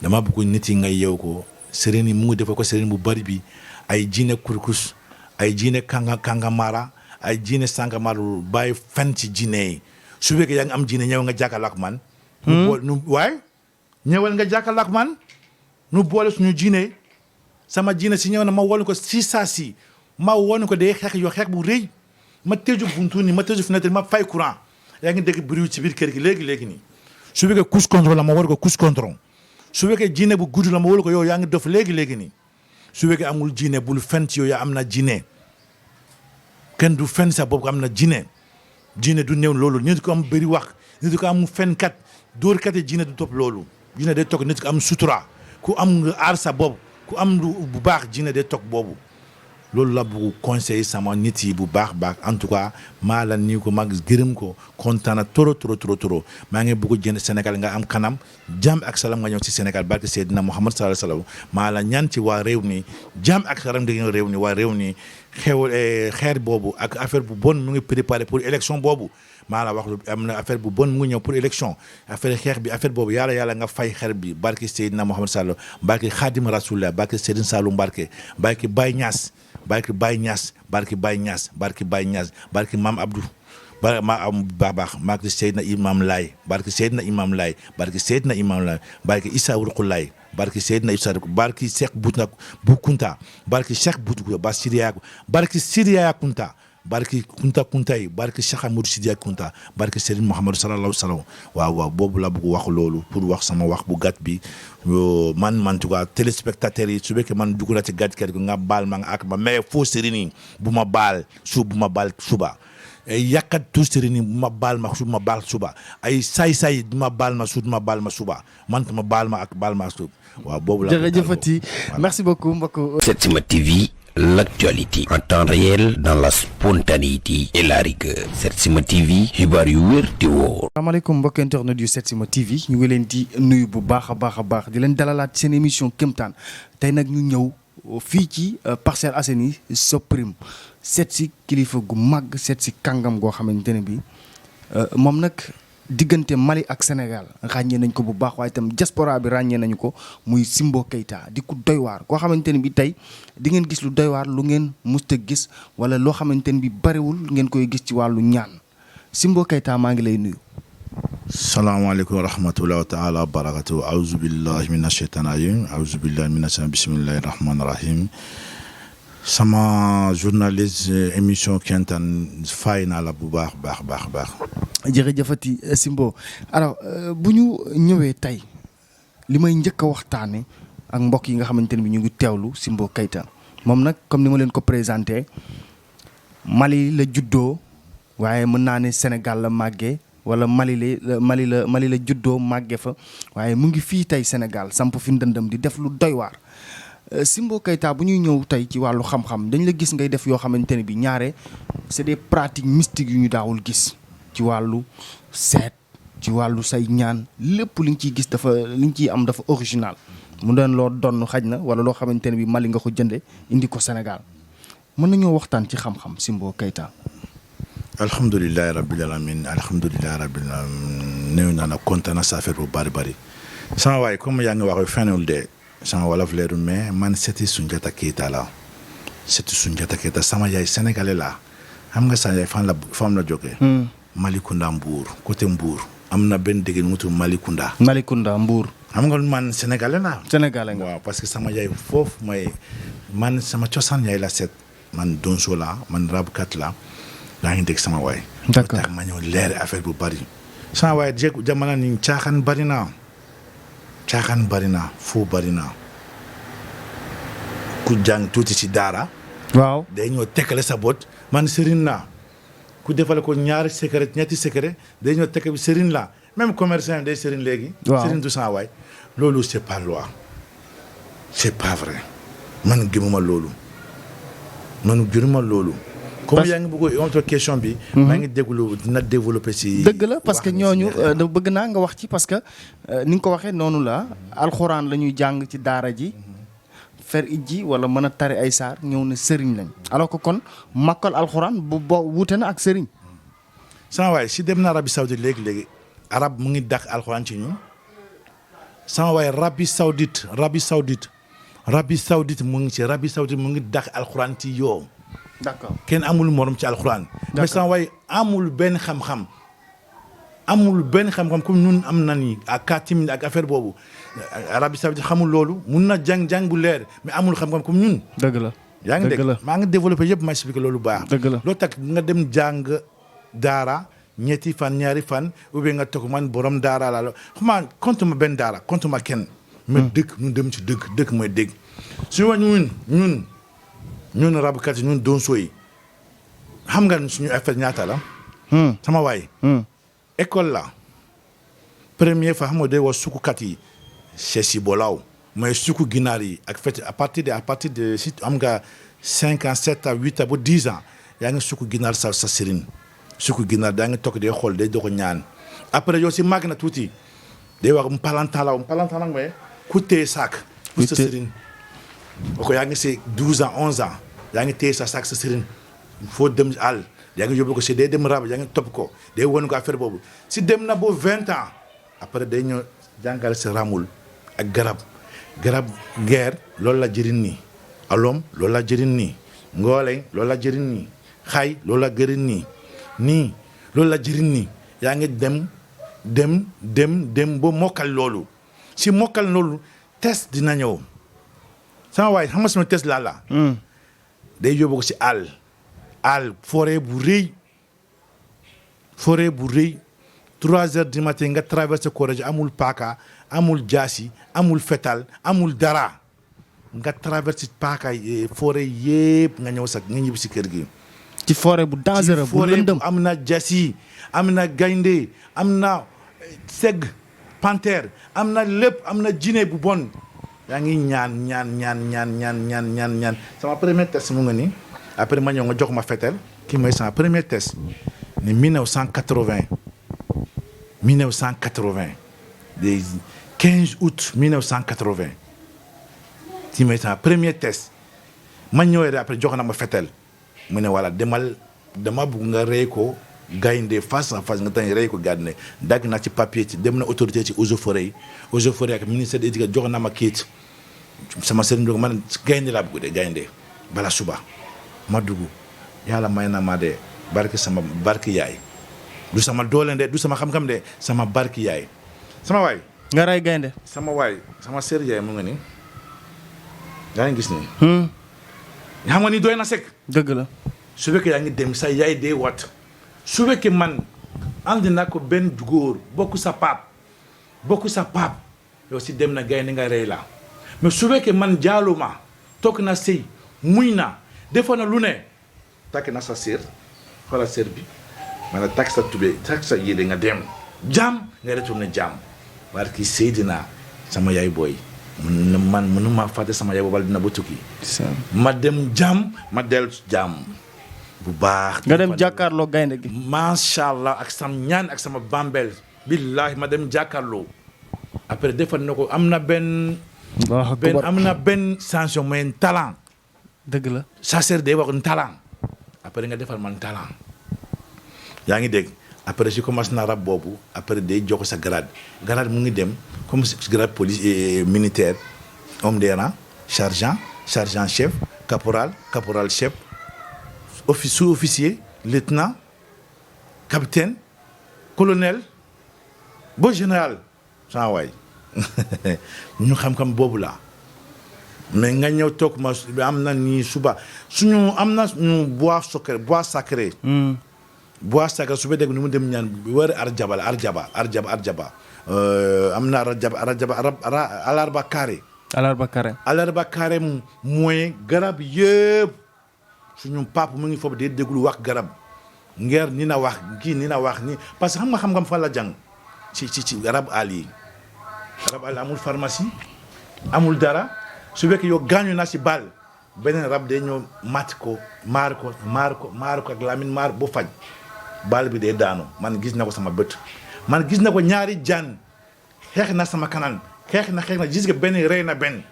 dama bëgg nit yi nga yeew ko sëriñ yi mu ngi defal ko sëriñ bu bari bi ay jiine kurkus ay jiine kangamara ay jiine sangamaru bàyyi fen ci jiine yi su fekkee yaa ngi am jiine ñëw nga jàkkaarloo ak man. waaye ñëwal nga jàkkaarloo ak man nu boole suñu jiine sama jiine si ñëw na ma woon ko si saa si ma woon ko day xeex yoo xeex bu rëy ma tëju buntu ni ma tëju fenêtre ma fay courant yaa ngi dégg bruit ci biir kër gi léegi nii su fekkee couche contrôle la ma war ko couche contrôle su fekkee jiine bu gudd la ma wóolu ko yow yaa ngi dof léegi nii su fekkee amul jiine bul fen ci yow yaa am na jiine kenn du fen sa bopp am na jiine du néew loolu nit ko am bëri wax nit ko am fenkat dóorkat yi jiine du topp loolu jiine day toog nit ko am sutura ku am nga aar sa bopp ku am lu bu baax jiine day toog boobu loolu la bu conseil sama nit yi bu baax en tout cas maa la nii ko maa gërëm ko kontaan na trop maa ngi bëgg jënd Sénégal nga am kanam jàmm ak salaam nga ñëw ci Sénégal barke Seydina Muhammad sallallahu alayhi wa sallam maa la ñaan ci waa réew mi jàmm ak salaam nga ñëw réew mi waa réew mi xeer boobu ak affaire bu bon mu ngi préparé pour élection boobu maa la wax lu am na affaire bu bon mu ngi ñëw pour élection affaire xeex bi affaire boobu yàlla nga fay xeer bi barki Seydina Mohamed Sallo barki Khadim Rasulullah barki Serigne Sallou Mbarke barki Baye Niass barki Baye Niass barki Baye Niass barki Baye Niass barki Mame Abdou maa am baax barki Seydina Imam Laye barki Seydina Imam Laye barki Seydina Imam Laye barki Issa Ruqu Laye barki Seydina Issa Ruqu barki Cheikh Bu Kunta barki Cheikh Bu Kunta barki Sidiya Kunta barki Kunta yi barki Cheikh Amadou Sidiya Kunta barki Serigne Mouhamadou sallallahu sallam waaw boobu la bëgg wax loolu pour wax sama wax bu gàtt bi man en tout cas téléspectateurs yi su fekkee man dugg na ci gàtt kër gi nga baal ma nga ak ma mais foo Serigne yi bu ma baal suba yàkkat tout Serigne yi bu ma baal ma suba ay say du ma baal ma suba man ma baal ma suba waaw boobu la jërëjëfati merci beaucoup mbokk Setsima TV, l'actualité en temps réel dans la spontanéité et la rigueur. Setsima TV, xibaar yu wér te wóor. asalaamaaleykum mbokk internet yu Setsima TV ñu ngi leen di nuyu bu baax a baax di leen dalalaat seen émission Kéemtaan tey nag ñu ñëw fii ci Parcelles Assainies Soprim seet si kilifa gu màgg seet si kàngam goo xamante ne bi moom nag diggante Mali ak Sénégal ràññee nañ ko bu baax waaye itam diaspora bi ràññee nañu ko muy Simbo Keita di ku doy waar koo xamante ne bi tey di ngeen gis lu doy waar lu ngeen musta gis wala loo xamante ne bi bariwul ngeen koy gis ci wàllu ñaan Simbo Keita maa ngi lay nuyu. salaamaaleykum wa rahmatullahi wa taala wa barakatuh auzu billahi mina shaytani rajim auzu billahi mina shaytani bismillahi rahmani rahim sama journaliste émission Kéemtaan fay naa la bu baax. jërëjëfati Simbo alors bu ñu ñëwee tey li may njëkk a waxtaane ak mbokk yi nga xamante ne bi ñu ngi teewlu Simbo Keita moom nag comme ni ma leen ko présenté Mali la juddoo waaye mën naa ne Sénégal la màggee wala Mali la juddoo màggee fa waaye mu ngi fii tey Sénégal samp fi ndëndam di def lu doy waar Simbo Keita bu ñuy ñëw tey ci wàllu xam-xam dañ la gis ngay def yoo xamante ne bi ñaare c'est des pratiques mystiques yu ñu daawul gis ci wàllu seet ci wàllu say ñaan lépp li nga ciy gis li nga ciy am dafa original mu doon loo donn xaj na wala loo xamante ne bi Mali nga ko jënde indi ko Sénégal mën nañoo waxtaan ci xam-xam Simbo Keita. alhamdulilahi rabbil alamin néew naa na kontaan na sa affaire bu bari sama waay comme yaa ngi wax fenul de sama wolof leeru mais man seeti Soundiata Keita la sama yaay sénégalais la xam nga sa yaay fan la jógee Malicounda Mbour côté Mbour am na benn dégg mu tudd Malicounda Mbour xam nga man sénégalais la waaw parce que sama yaay foofu man sama cosaan yaay la seet man donso la man rabkat la yaa ngi dégg sama waay d'accord ma ñëw leer affaire bu bari sama waay jéegu jamono ni caaxaan bari na foo bari na ku jàng tuuti ci daara waaw day ñëw tekkale sa bot man sëriñ naa ku defal ko ñaari secret ñetti secret day ñëw tekk bi sëriñ la même commerçant day sëriñ léegi sëriñ du sama waay loolu c'est pas loi c'est pas vrai man gëmuma loolu comme yaa ngi bëgg autre question bi maa ngi déglu dina développer si dëgg la parce que ñooñu da bëgg naa nga wax ci parce que ni nga ko waxee noonu la alxuraan la ñuy jàng ci daara ji fer ijji wala mën a tari ay saar ñëw ne sëriñ lañ alors que kon makkal alxuraan bu wuute na ak sëriñ sama waay si dem na Arabie Saoudite léegi arab mu ngi dàq alxuraan ci ñu sama waay Arabie Saoudite mu ngi dàq alxuraan ci yow d'accord kenn amul morom ci alxuraan mais sama waay amul benn xam-xam comme ñun am na ni ak katim ak affaire boobu Arabie Saoudite xamul loolu mun na jàng bu leer mais amul xam-xam comme ñun. dëgg la yaa ngi dégg maa ngi développé yëpp ma expliqué loolu baax. dëgg la loo tax nga dem jàng daara ñetti fan ñaari fan ou bien nga toog man borom daara la xuma compte ma benn daara compte ma kenn. mais dëkk ñu dem ci dëkk mooy dëgg. su ma ñun rabkat yi ñun donso yi xam nga suñu affaire ñaata la. sama waay. école la première fois xam nga day wax sukukat yi c'est si bolaaw mooy suku ginaar yi ak fait à partir de si am nga 5 ans 7 ans 8 ans ba 10 ans yaa ngi suku ginaar sa sëriñ suku ginaar daa ngi toog day xool day doog a ñaan après yow si màgg na tuuti day wax mpalantaan la nag mooy ku téye saak pour sa sëriñ boo ko yaa ngi si 12 ans 11 ans yaa ngi téye sa sac sa sëriñ foo dem àll yaa ngi yóbbu ko si day dem rab yaa ngi topp ko day won ko affaire boobu si dem na ba 20 ans après day ñëw jàngale si ramul ak garab guerre loolu la jëriñ nii alom loolu la jëriñ nii ngoole loolu la jëriñ nii xay loolu la jëriñ nii loolu la jëriñ nii yaa ngi dem ba mokkal loolu si mokkal loolu test dina ñëw sama waay xam nga sama test laa day yóbbu ko si àll forêt bu rëy 3 heures du matin nga traversé Korage amul paaka amul jaasi amul fetal amul dara nga traversé paaka forêt yëpp nga ñëw si kër gi. ci forêt bu dangereux bu lëndëm am na jaasi am na gaynde am na segg panthère am na lépp am na jinne bu bon yaa ngi ñaan sama premier test mu nga ni après ma ñëw nga jox ma fetel kii mooy sama premier test ni 1980 des 15 août 1980 kii mooy sama premier test ma ñëwee après jox na ma fetel mu ne voilà dama bugg nga rey ko gaynde face à face nga tañ rey ko gàdne dagg naa ci papier ci dem na autorité ci eaux et forêts ak ministère de l'éducation jox na ma kayit sama sëriñ bi man gaynde laa bugg de gaynde bala suba ma dugg yàlla may na ma de barki yaay du sama doole de du sama xam-xam de sama barki yaay sama waay nga rey gaynde sama waay sama sëriñ yaay mu nga ni yaa ngi gis ni xam nga ni doy na sekk dëgg la su fekkee yaa ngi dem sa yaay dee wat su fekkee man ànd naa ko benn góor bokk sa paap yow si dem na gaynde nga rey la mais su fekkee man jaaluma toog na sëy muy na defoon na lu ne takk na sa sér xoolal sér bi man takk sa tubé takk sa yére nga dem jaam nga retourné jaam parce que Seydina sama yaay booy man mënuma fàtte sama yaay boobal dina ba tukki ma dem jaam ma dellu jaam bu baax nga dem jàkkaarloo gaynde gi macha allah ak sam ñaan ak sama bambel billahi ma dem jàkkaarloo après defal na ko am na benn sanction mooy talent dëgg la chasseur day wax talent après nga defal man talent yaa ngi dégg après si commencé na rab boobu après day jox sa grade mu ngi dem comme grade police militaire homme de rang sergent chef caporal chef sous-officier lieutenant capitaine colonel ba général saa waay ñu xam-xam boobu la mais nga ñëw toog ma am na nii suba am na suñu bois sacré suba dégg nu mu dem ñaan wari arjaba am na alarba carré mooy garab yëpp suñu papa mu ngi foofu day déglu wax garab ngeer ni na wax ni parce que xam-xam fa la jàng ci rab àll yi amul pharmacie amul dara su fekkee yow gaañu naa si bal beneen rab day ñëw mat ko maar ko ak lamin maar bu faj bal bi day daanu man gis na ko sama bët man gis na ko ñaari jaan xeex na sama kanam xeex na gis nga benn rey na benn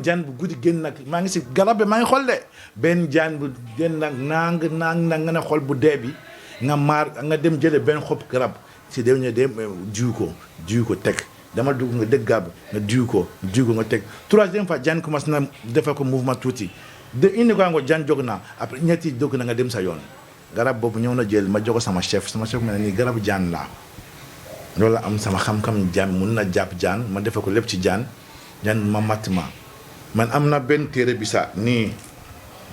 jaan bu guddi génn nag maa ngi si garab bi maa ngi xool de benn jaan bu génn nag nang nga ne xool bu dee bi nga dem jële benn xob garab si dem ñe dem diw ko teg dama dugg nga dégg gàbb nga diw ko nga teg 3e fois jaan commencé na defal ko mouvement tuuti de indi ko ngo jaan jóg na après ñetti dogg na nga dem sa yoon garab boobu ñëw na jël ma jox sama chef ma ne nii garab jaan la loolu la am sama xam-xam jaan mun na jàpp jaan ma defal ko lépp ci jaan ma matt ma man am na benn téere bi sax nii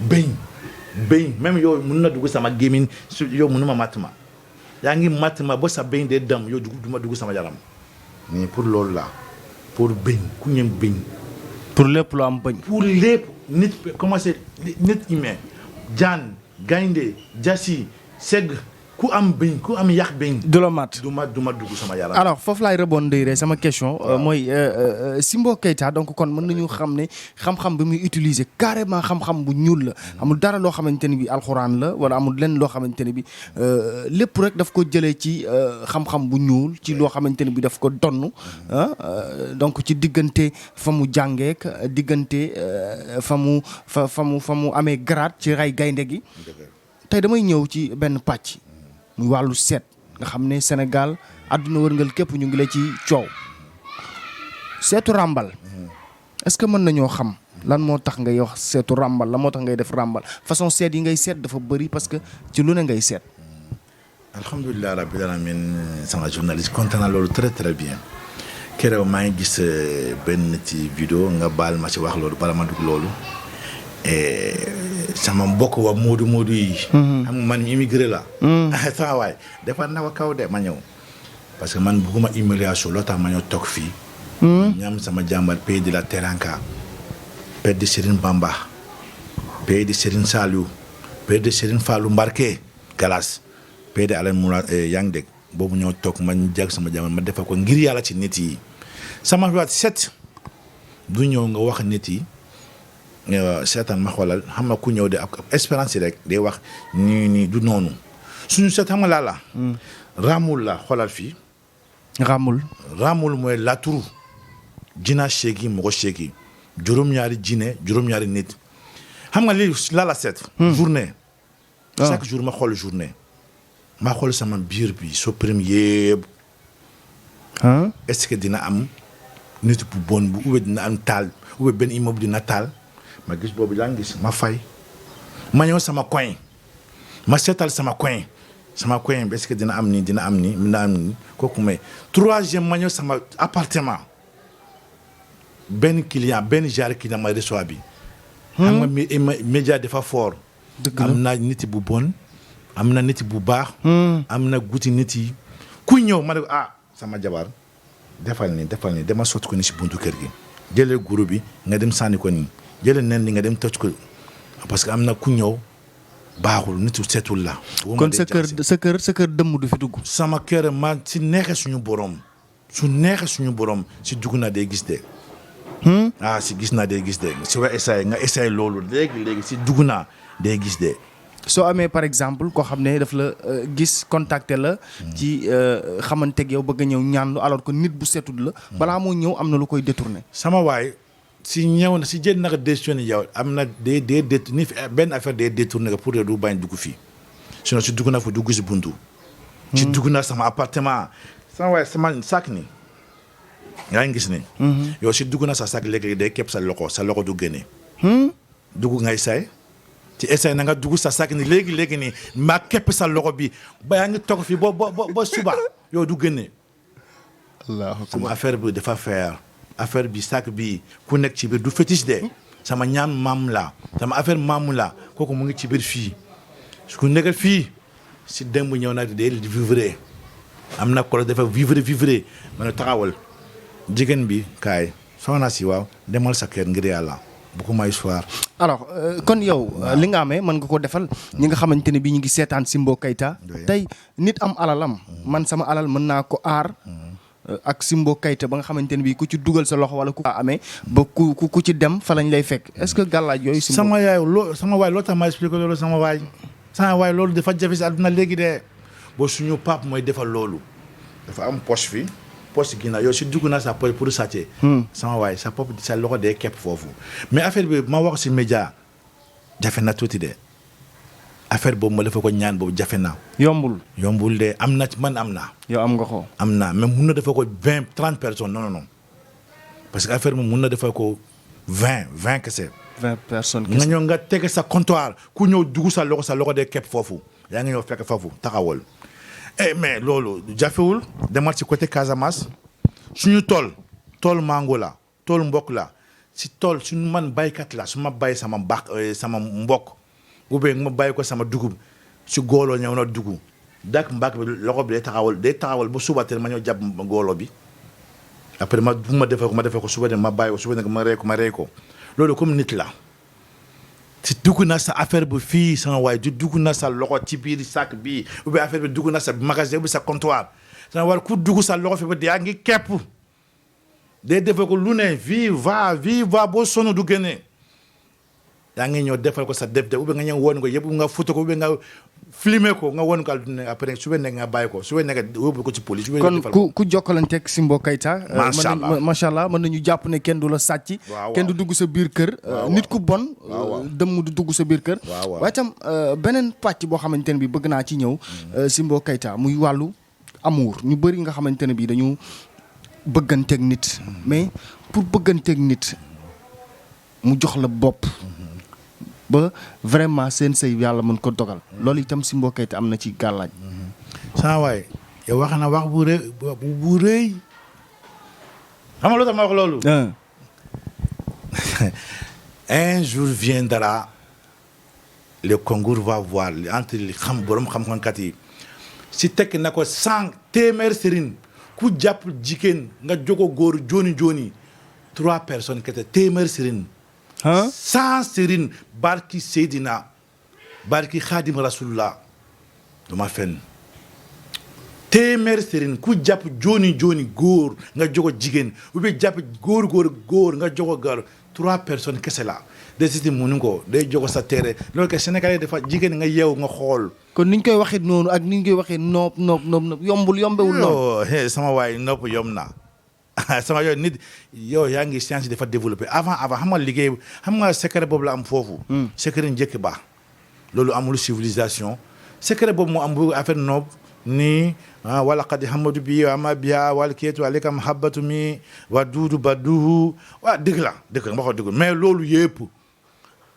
bëñ même yow mun na dugg sama gémmiñ yow mënuma matt ma yaa ngi matt ma ba sa bëñ dee dem yow duma dugg sama yaram nii pour loolu la pour bëñ ku ñëm bëñ pour lépp lu am bëñ pour lépp nit commencé nit humain jaan gaynde jasi segg ku am bëñ ku am yàq bëñ. du la mat du ma dugg sama yaram. alors foofu laay rebondir sama question. mooy Simbo Keita donc kon mën nañu xam ne xam-xam bi muy utiliser carrément xam-xam bu ñuul la. amul dara loo xamante ne bi alxuraan la wala amul lenn loo xamante ne bi lépp rek daf ko jëlee ci xam-xam bu ñuul ci loo xamante ne bi daf ko donn donc ci diggante fa mu jàngeek diggante fa mu amee grade ci ray gaynde gi. tey damay ñëw ci benn pàcc. muy wàllu seet nga xam ne Sénégal àdduna wërngal képp ñu ngi la ci coow seetu ràmbal est-ce que mën nañoo xam lan moo tax ngay wax seetu ràmbal lan moo tax ngay def ràmbal façon seet yi ngay seet dafa bëri parce que ci lu ne ngay seet. alhamdulilah rabbil alamin sama journaliste kontaan na loolu très très bien keroog maa ngi gis benn ci vidéo nga baal ma ci wax loolu bala ma dugg loolu. sama mbokk wa Moodu yi. xam nga man immigré la. sama waay defar na ko kaw de ma ñëw. parce que man bugguma humiliation loo tax ma ñëw toog fii. ñam sama jàmbar pays de la Teranga. pays de Serigne Bamba. pays de Serigne Saliou. pays de Serigne Fallou Mbarké Galas. pays de Alain Moula yaa ngi dégg boobu ñëw toog ma jag sama jàmbar ma defar ko ngir yàlla ci nit yi. sama waat set du ñëw nga wax nit yi. seetaan ma xoolal xam nga ku ñëw de ak espérance yi rek day wax nii du noonu suñu seet xam nga laa la raamul la xoolal fii raamul mooy laturu jina seegi mɔgɔ seegi juróom-ñaari jine juróom-ñaari nit xam nga lii laa la seet journée chaque jour ma xool journée ma xool sama biir bi so prime yëpp est-ce que dina am nit bu bon bu ube dina am taal ube benn immeuble dina taal ma gis boobu yaa ngi gis ma fay ma ñëw sama coin ma seetal sama coin bi est-ce que dina am nii kooku may troisième ma ñëw sama appartement benn genre client ma reçoit bi xam nga média dafa fort am na nit bu bon am na nit bu baax am na guti nit yi ku ñëw ma ne sama jabar defal ni dama sotti ko ni si buntu kër gi jëlee guru bi nga dem sànni ko nii jëlee nen li nga dem toj ko parce que am na ku ñëw baaxul nitu seetul la. kon sa kër dëmm du fi dugg. sama kër ma si neexee suñu borom si dugg naa day gis de. si gis naa day gis de si nga essayé loolu léegi si dugg naa day gis de. soo amee par exemple koo xam ne daf la gis contacter la. ci xamanteeg yow bëgg a ñëw ñaanlu alors que nit bu seetul la. balaa moo ñëw am na lu koy détourner. sama waay. si ñëw na si jël naka décision yow am na des ni benn affaire day détourné pour du bañ dugg fii sinon si dugg na fa dugg si buntu. si dugg na sama appartement. sama waaye sama sac ni yaa ngi gis ni yow si dugg na sa sac léegi day képp sa loxo du génne. dugg ngay say ci essay na nga dugg sa sac ni léegi ni ma képp sa loxo bi ba yaa ngi toog fii ba suba yow du génne. sama affaire bi dafa faire. affaire bi sac bi ku nekk ci biir du fétiche de sama ñaan maam la sama affaire maamu la kooku mu ngi ci biir fii su ko nekk fii si démb ñëw nag day vivre am na ko dafa vivre ma ne taxawal jigéen bi kaay soxna si waaw demal sa kër ngir yàlla bu ko may soir. alors kon yow li nga amee mën nga ko defal ñi nga xamante ne bii ñu ngi seetaan Simbo Keita tey nit am alalam man sama alal mën naa ko aar. ak Simbo Keita ba nga xamante ne bii ku ci dugal sa loxo wala ku amee ba ku ci dem fa lañ lay fekk est-ce que gàllaaj yooyu. sama waay loo tax ma expliqué loolu sama waay loolu dafa jafe si àdduna léegi de boo suñu pap mooy defal loolu dafa am poche fii poche ginnaaw yow si dugg naa sa poche pour sàcce. sama waay sa pop sa loxo dee kepp foofu mais affaire bi ma wax si média jafe na tuuti de affaire boobu ma dafa ko ñaan boobu jafe na. yombul de am na man am naa. yow am nga ko. am naa mais mun na dafa ko 30 personnes non parce que affaire moom mun na dafa ko 20 kese. 20 personnes nga ñëw nga tege sa comptoir ku ñëw dugg sa loxo de képp foofu yaa ngi ñëw fekk foofu taxawal. mais loolu jafewul demal ci côté Casamance suñu tool mango la tool mbokk la si tool suñu man baykat la su ma bay sama mbokk. ou bien ma bàyyi ko sama dugub si góoloo ñëw na dugub dak mbàkk bi loxo bi day taxawal ba suba teel ma ñëw jàpp góolo bi après ma defee ko suba de ma bàyyi ko suba nag ma rey ko loolu comme nit la si dugg na sa affaire bu fii sama waay du dugg na sa loxo ci biir sac bii ou bien affaire bi dugg na sa magasin bi sa comptoir sama waay ku dugg sa loxo fi ba yaa ngi kepp day defal ko lu ne vie va boo sonn du génne yaa ngi ñëw defal ko sa def ou bien nga ñëw woon ko yëpp nga photo ko ou bien nga filmer ko nga woon ko après su nekk nga bàyyi ko su nekk yóbbu ko ci police. kon ku jokkalanteeg Simbo Keita. macha allah macha allah mën nañu jàpp ne kenn du la sàcc. kenn du dugg sa biir kër. nit ku bon. dëmm du dugg sa biir kër. waaye itam beneen pàcc boo xamante ne bi bëgg naa ci ñëw. Simbo Keita muy wàllu amour ñu bëri nga xamante ne bi dañu bëgganteeg nit. mais pour bëgganteeg nit mu jox la bopp. ba vraiment seen sëy yàlla mën ko dogal loolu itam Simbo Keita am na ci gàllaaj sama waay yow wax na wax bu rëy xam nga lu tax ma wax loolu un jour viendra le concours va voir entre li xam borom xam-xamkat yi si tekk na ko 100 téeméer sëriñ ku jàpp jigéen nga jogo góor jooni 3 personnes kete téeméer sëriñ 100 sëriñ barki Seydina barki Xaadim Rasulullah duma fenn téeméer sëriñ ku jàpp jooni góor nga jogo jigéen ou bien jàpp góor nga jogo góor 3 personnes kese la de siti munu ko day jogo sa téere loolu que Sénégalais dafa jigéen nga yeew nga xool kon niñ koy waxee noonu ak niñ koy waxee nopp yombewul noonu sama waay nopp yomb na sama yow nit yow yaa ngi science dafa développé avant xam nga liggéey xam nga secret boobu la am foofu. secret njëkk ba loolu amul civilisation secret boobu moo am bu affaire noob nii wala qad hamadu bi ama biya wal keetu alika mahabbatu mi wa duudu ba duhu waa dëgg la ma ko dëgg mais loolu yëpp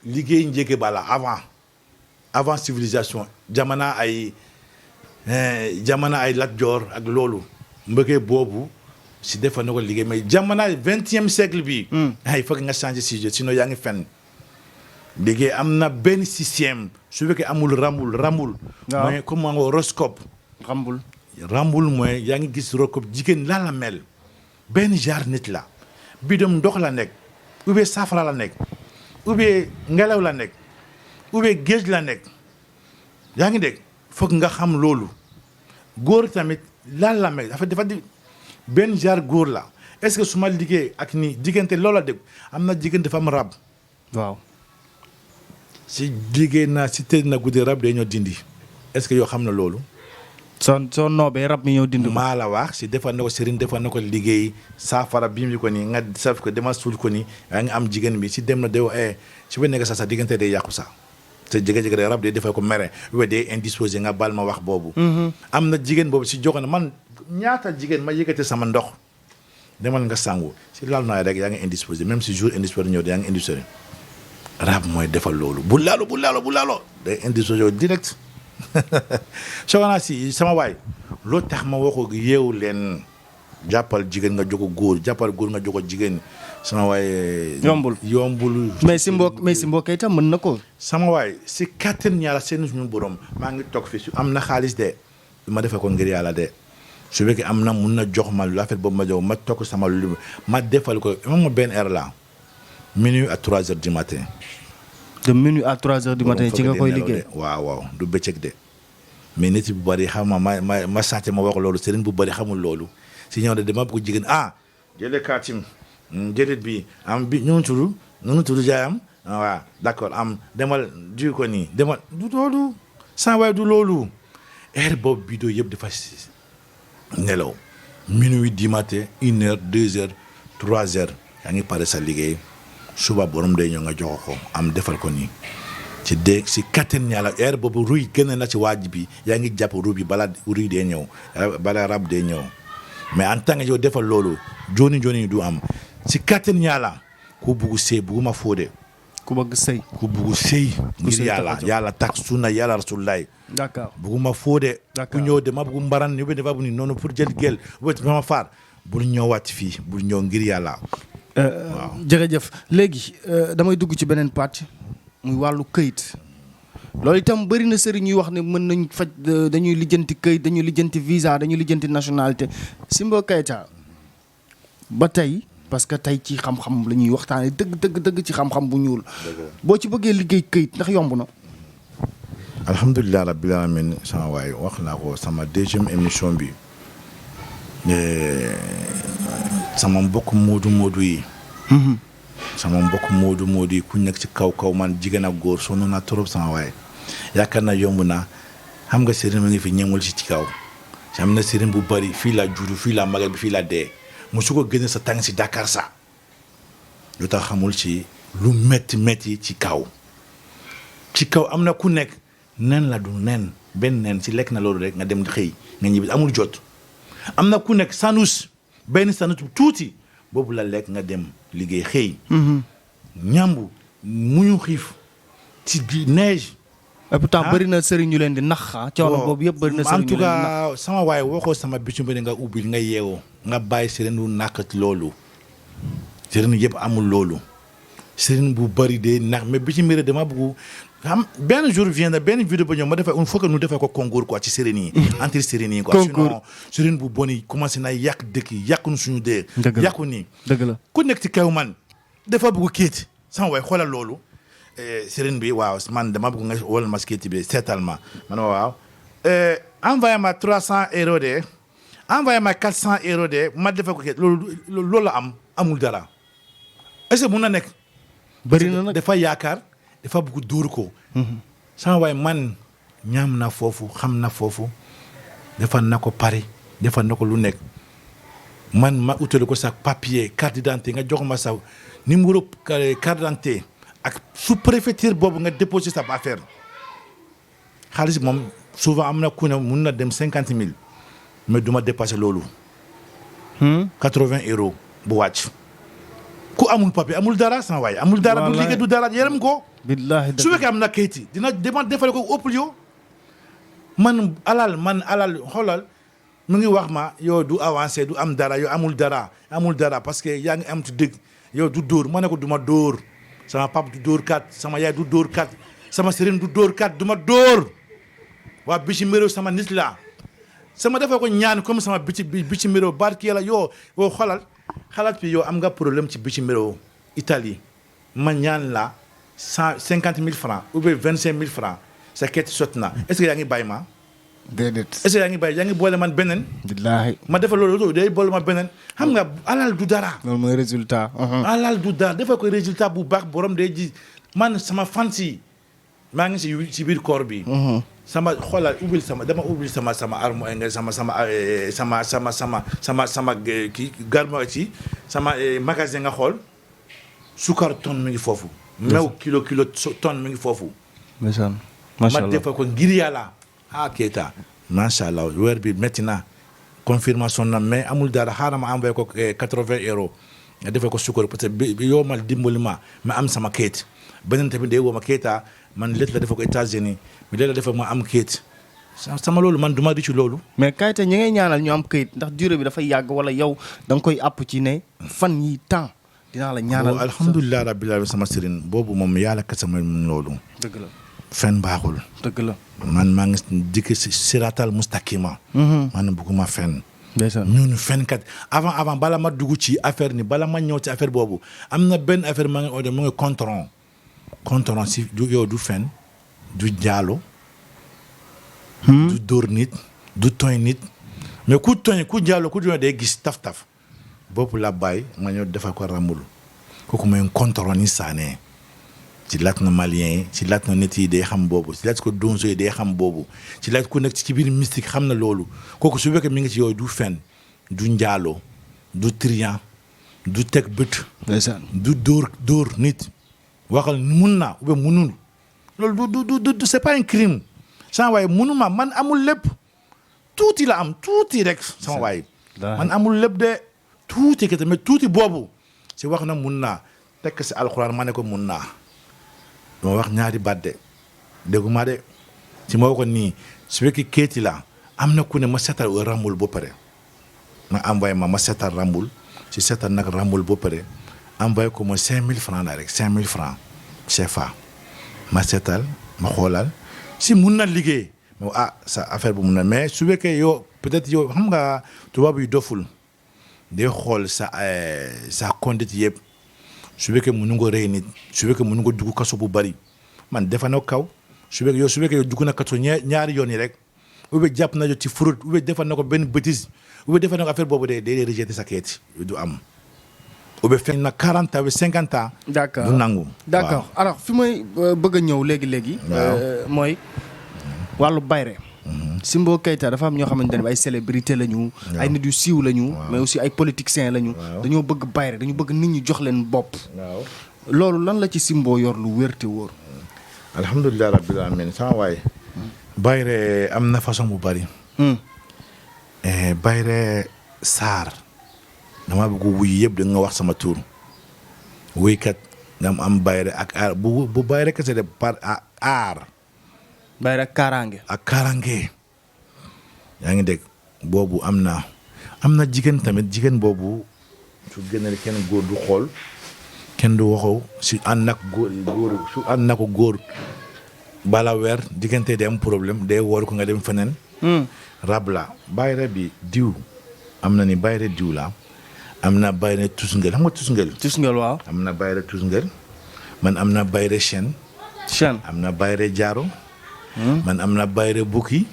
liggéey njëkk ba la avant civilisation jamana ay Lat Joor ak loolu mbëggee boobu si defa na ko liggéey mais jamono 20e siècle bi il faut que nga changer sujet sinon yaa ngi fenn liggéey am na benn système su fekkee amul rambul mooy comme nga horoscope rambul mooy yaa ngi gis horoscope jigéen lan la mel benn genre nit la bidom ndox la nekk ou bien safara la nekk ou bien ngelaw la nekk ou bien géej la nekk yaa ngi dégg foog nga xam loolu góor tamit lan la mel dafa di benn genre góor la est-ce que su ma liggéey ak ni diggante loola dégg am na jigéen dafa am rab waaw si liggéey naa si tëdd na guddi rab day ñoo dindi est-ce que yoo xam na loolu soo noobee rab mi ñëw dindi maa la wax si defal na ko sëriñ defal na ko liggéey saafara bi mi ko nii nga saf ko dema suul ko nii yaa ngi am jigéen bi si dem na dew si ba nekk sa diggante day yàqu sax te jege-jege day rab day defal ko mere we day indisposé nga baal ma wax boobu am na jigéen boobu si joxe na man ñaata jigéen ma yëkkate sama ndox demal nga sangu si laal naa rek yaa ngi indisposé même si jour indisposé ñëw yaa ngi indisposé rab mooy defal loolu bu laalo day indisposé direct soxna si sama waay loo tax ma waxo yeewu leen jàppal jigéen nga jogo góor jàppal góor nga jogo jigéen sama waay yombul mais Simbo Keita mën na ko sama waay si kattan yàlla seen suñu borom maa ngi toog fi su am na xaalis de ma defee ko ngir yàlla de su fekkee am na mun na jox ma lu affaire boobu ma jox ma toog sama lu ma defal ko ma benn heure la minuit à 3 heures du matin de minuit à 3 heures du matin ci nga koy liggéey waaw du bëccëg de mais nit bu bëri xam ma sàcc ma wax loolu sëriñ bu bëri xamul loolu si ñëw de dama bëgg jigéen jëlee kaatim jëlit bi am bi ñu tudd jaayam waaw d'accord am demal du ko nii demal du loolu sans waaye du loolu heure boobu bidoo yëpp dafa nelaw minuit du matin 1 heure 2 heures 3 heures yaa ngi pare sa liggéey suba borom day ñëw nga jox ko am defal ko nii ci dégg si kattan yàlla heure boobu ruy gën na ci waaj bi yaa ngi jàpp ru bi balaa ruy dee ñëw balaa rab dee ñëw mais en tant que yow defal loolu jooni du am si kattan yàlla ku bugg sëy bugguma fóode ku bëgg sëy ngir yàlla tax sunna yàlla rasulullaay d'accord bugguma fóode ku ñëw dama bugg mbaran yóbbu dafa bu ni noonu pour jël gel wét mama faar bul ñëwaat fii bul ñëw ngir yàlla waaw jërëjëf léegi damay dugg ci beneen pàcc muy wàllu këyit loolu itam bëri na sëriñ ñuy wax ne mën nañ faj dañuy lijjanti këyit dañuy lijjanti visa dañuy lijjanti nationalité Simbo Keita ba tey parce que tey ci xam-xam la ñuy waxtaanee dëgg ci xam-xam bu ñuul. boo ci bëggee liggéey këyit ndax yomb na. alhamdulilah rabbil alamin sama waay wax naa ko sama deuxième émission bi sama mbokk moodu yi. sama mbokk moodu yi ku nekk ci kaw man jigéen ak góor sonn naa trop sama waay yaakaar naa yomb na xam nga sëriñ mi ngi fi ñemul ci kaw am na sëriñ bu bari fii la juddu fii la magal bi fii la dee musu ko génne sa tàng si Dakar sax lu tax xamul ci lu metti ci kaw am na ku nekk nen la du nen benn nen si lekk na loolu rek nga dem xëy nga ñibbi amul jot am na ku nekk sanus benn sanus tuuti boobu la lekk nga dem liggéey xëy ñambu muñu xiif ci neige et pourtant bëri na sëriñ ñu leen di nax coono boobu yëpp bëri na sëriñ ñu leen di nax en tout cas sama waaye waxoo sama bicu mbiri nga ubbil nga yeewoo nga bàyyi sëriñ bu nàkkat loolu sëriñ yëpp amul loolu sëriñ bu bëri de nax mais bicu mbiri dama bëgg xam benn jour benn vidéo ba ñëw ma defee il faut que ñu defee ko concours quoi ci sëriñ yi entre sëriñ yi quoi sinon sëriñ bu bon yi commencé na yàq dëkk yi yàqu suñu dee yàqu nii dëgg la ku nekk ci kaw man dafa bëgg kéet sama waay xoolal loolu sëriñ bi waaw man dama bëgg nga wol ma kéet bi seetal ma man waaw envoyé ma 300 € de envoyé ma 400 € de ma defee ko kéet loolu la amul dara est-ce que mun na nekk bëri na nag dafa yaakaar dafa bëgg dóor ko sama waay man ñaam na foofu xam na foofu defal na ko Paris defal na ko lu nekk man ma utale ko sa papier carte d'identité nga jox ma sa numéro carte d'identité ak sous-préfecture boobu nga déposé sa affaire xaalis moom souvent am na ku ne mun na dem 50 000 mais du ma dépassé loolu 80 € bu wàcc ku amul papier amul dara sama waay amul dara du liggéey du dara yërëm ko billahi su fekkee am na kayiti dina defal ko ëpp yow man alal xoolal mu ngi wax ma yow du avancé du am dara yow amul dara parce que yaa ngi am ci dëgg yow du dóor ma ne ko du ma dóor sama papa du dóor kat sama yaay du dóor kat sama sëriñ du dóor kat du ma dóor waa bici méro sama nit la sama defal ko ñaan comme sama bici méro barki yàlla yow xoolal xalaat bi yow am nga problème ci bici méro Italie ma ñaan la 150 000 francs ou bien 25 000 francs sa kett sot na est-ce que yaa ngi bàyyi ma déedéet est-ce que yaa ngi boole man beneen billaahi ma defal loolu day boole ma beneen xam nga alal du dara loolu mooy résultat alal du dara defal ko résultat bu baax borom day ji man sama fansi maa ngi si biir koor bi sama xoolal dama ubbil sama arme nga sama kii garmo ci sama magasin nga xool sukar tonne mi ngi foofu meew kilo tonne mi ngi foofu macha allah ma defal ko ngir yàlla Keita macha allah weer bi métti na confirmation na mais amul dara xaaral ma envoyé ko 80 € nga defal ko sukar parce que yow ma dimbali ma am sama kayit beneen tamit day woo ma Keita man léegi la defal ko États-Unis mais léegi la defal ma am kayit sama loolu man du ma di ci loolu. mais Keita ñi ngay ñaanal ñu am kayit ndax durée bi dafay yàgg wala yow da nga koy àpp ci ne fan yi temps dinaa la ñaanal. alhamdulilah rabbil alamin sama sëriñ boobu moom yàlla kese mooy loolu. dëgg la. fen baaxul. dëgg la. man maa ngi dikk si siratal mustaqima. man bëgguma fen. ndeysaan ñun fenkat avant bala ma dugg ci affaire ni bala ma ñëw ci affaire boobu am na benn affaire maa ngi odé mu ngi contron si yow du fen du jaalo. du dóor nit du tooñ nit mais ku tooñ ku jaalo ku doon day gis taf boobu la bàyyi ma ñëw defal ko rambul kooku mooy contron ni saane. ci laat na malien yi ci laat na nit yi day xam boobu ci laat ko donzo yi day xam boobu ci laat ku nekk ci biir mystique xam na loolu kooku su fekkee mi ngi ci yooyu du fen du njaaloo du trian du teg bët du dóor nit waxal mun naa ou bien munul loolu du c'est pas un crime sama waay munuma man amul lépp tuuti la am tuuti rek sama waay man amul lépp de tuuti ke mais tuuti boobu si wax na mun naa tekk si alxuraan ma ne ko mun naa dama wax ñaari baat de dégguma de ci ma ko nii su fekkee kéeti la am na ku ne ma seetal rambul ba pare ma envoyé ma seetal rambul si seetal nag rambul ba pare envoyé ko ma 5000 francs la rek 5000 francs CFA ma seetal ma xoolal si mun na liggéey sa affaire bu mun na mais su fekkee yow peut-être yow xam nga tubaab yi doful day xool sa conduite yëpp su fekkee mënu nga rey nit su fekkee mënu nga dugg kaso bu bari man defa na kaw su fekkee yow dugg na kaso ñaari yoon yi rek ou bien jàpp na ci fraude ou bien defa na ko benn bêtise ou bien defa na ko affaire boobu day rejeté sa kayit du am ou bien fekk na 40 ans ou 50 ans. d'accord du nangu. d'accord alors fi may bëgg a ñëw léegi. mooy wàllu bayre. Simbo Keita dafa am ñoo xamante ne ay célébrité lañu. ay nit yu siiw lañu. mais aussi ay politiciens lañu. dañoo bëgg bayre dañu bëgg nit ñi jox leen bopp. loolu lan la ci Simbo yor lu wér te wóor. alhamdulilah rabbil alamin sama waay. bayre am na façon bu bari. bayre saar. dama bëgg wuy yëpp da nga wax sama tur. wuykat nga am bayre ak aar bu bayre kese de par aar. bayre ak kaaraange. ak kaaraange yaa ngi dégg boobu am na jigéen tamit jigéen boobu su génnee kenn góor du xool kenn du waxoo su ànd na ko góor bala weer diggante day am problème day woor ko nga dem feneen. rab la bayre bi diw am na ni bayre diw la am na bayre tusngel xam nga tusngel. tusngel waaw. am na bayre tusngel man am na bayre chaîne. am na bayre jaaro. man am na bayre bukki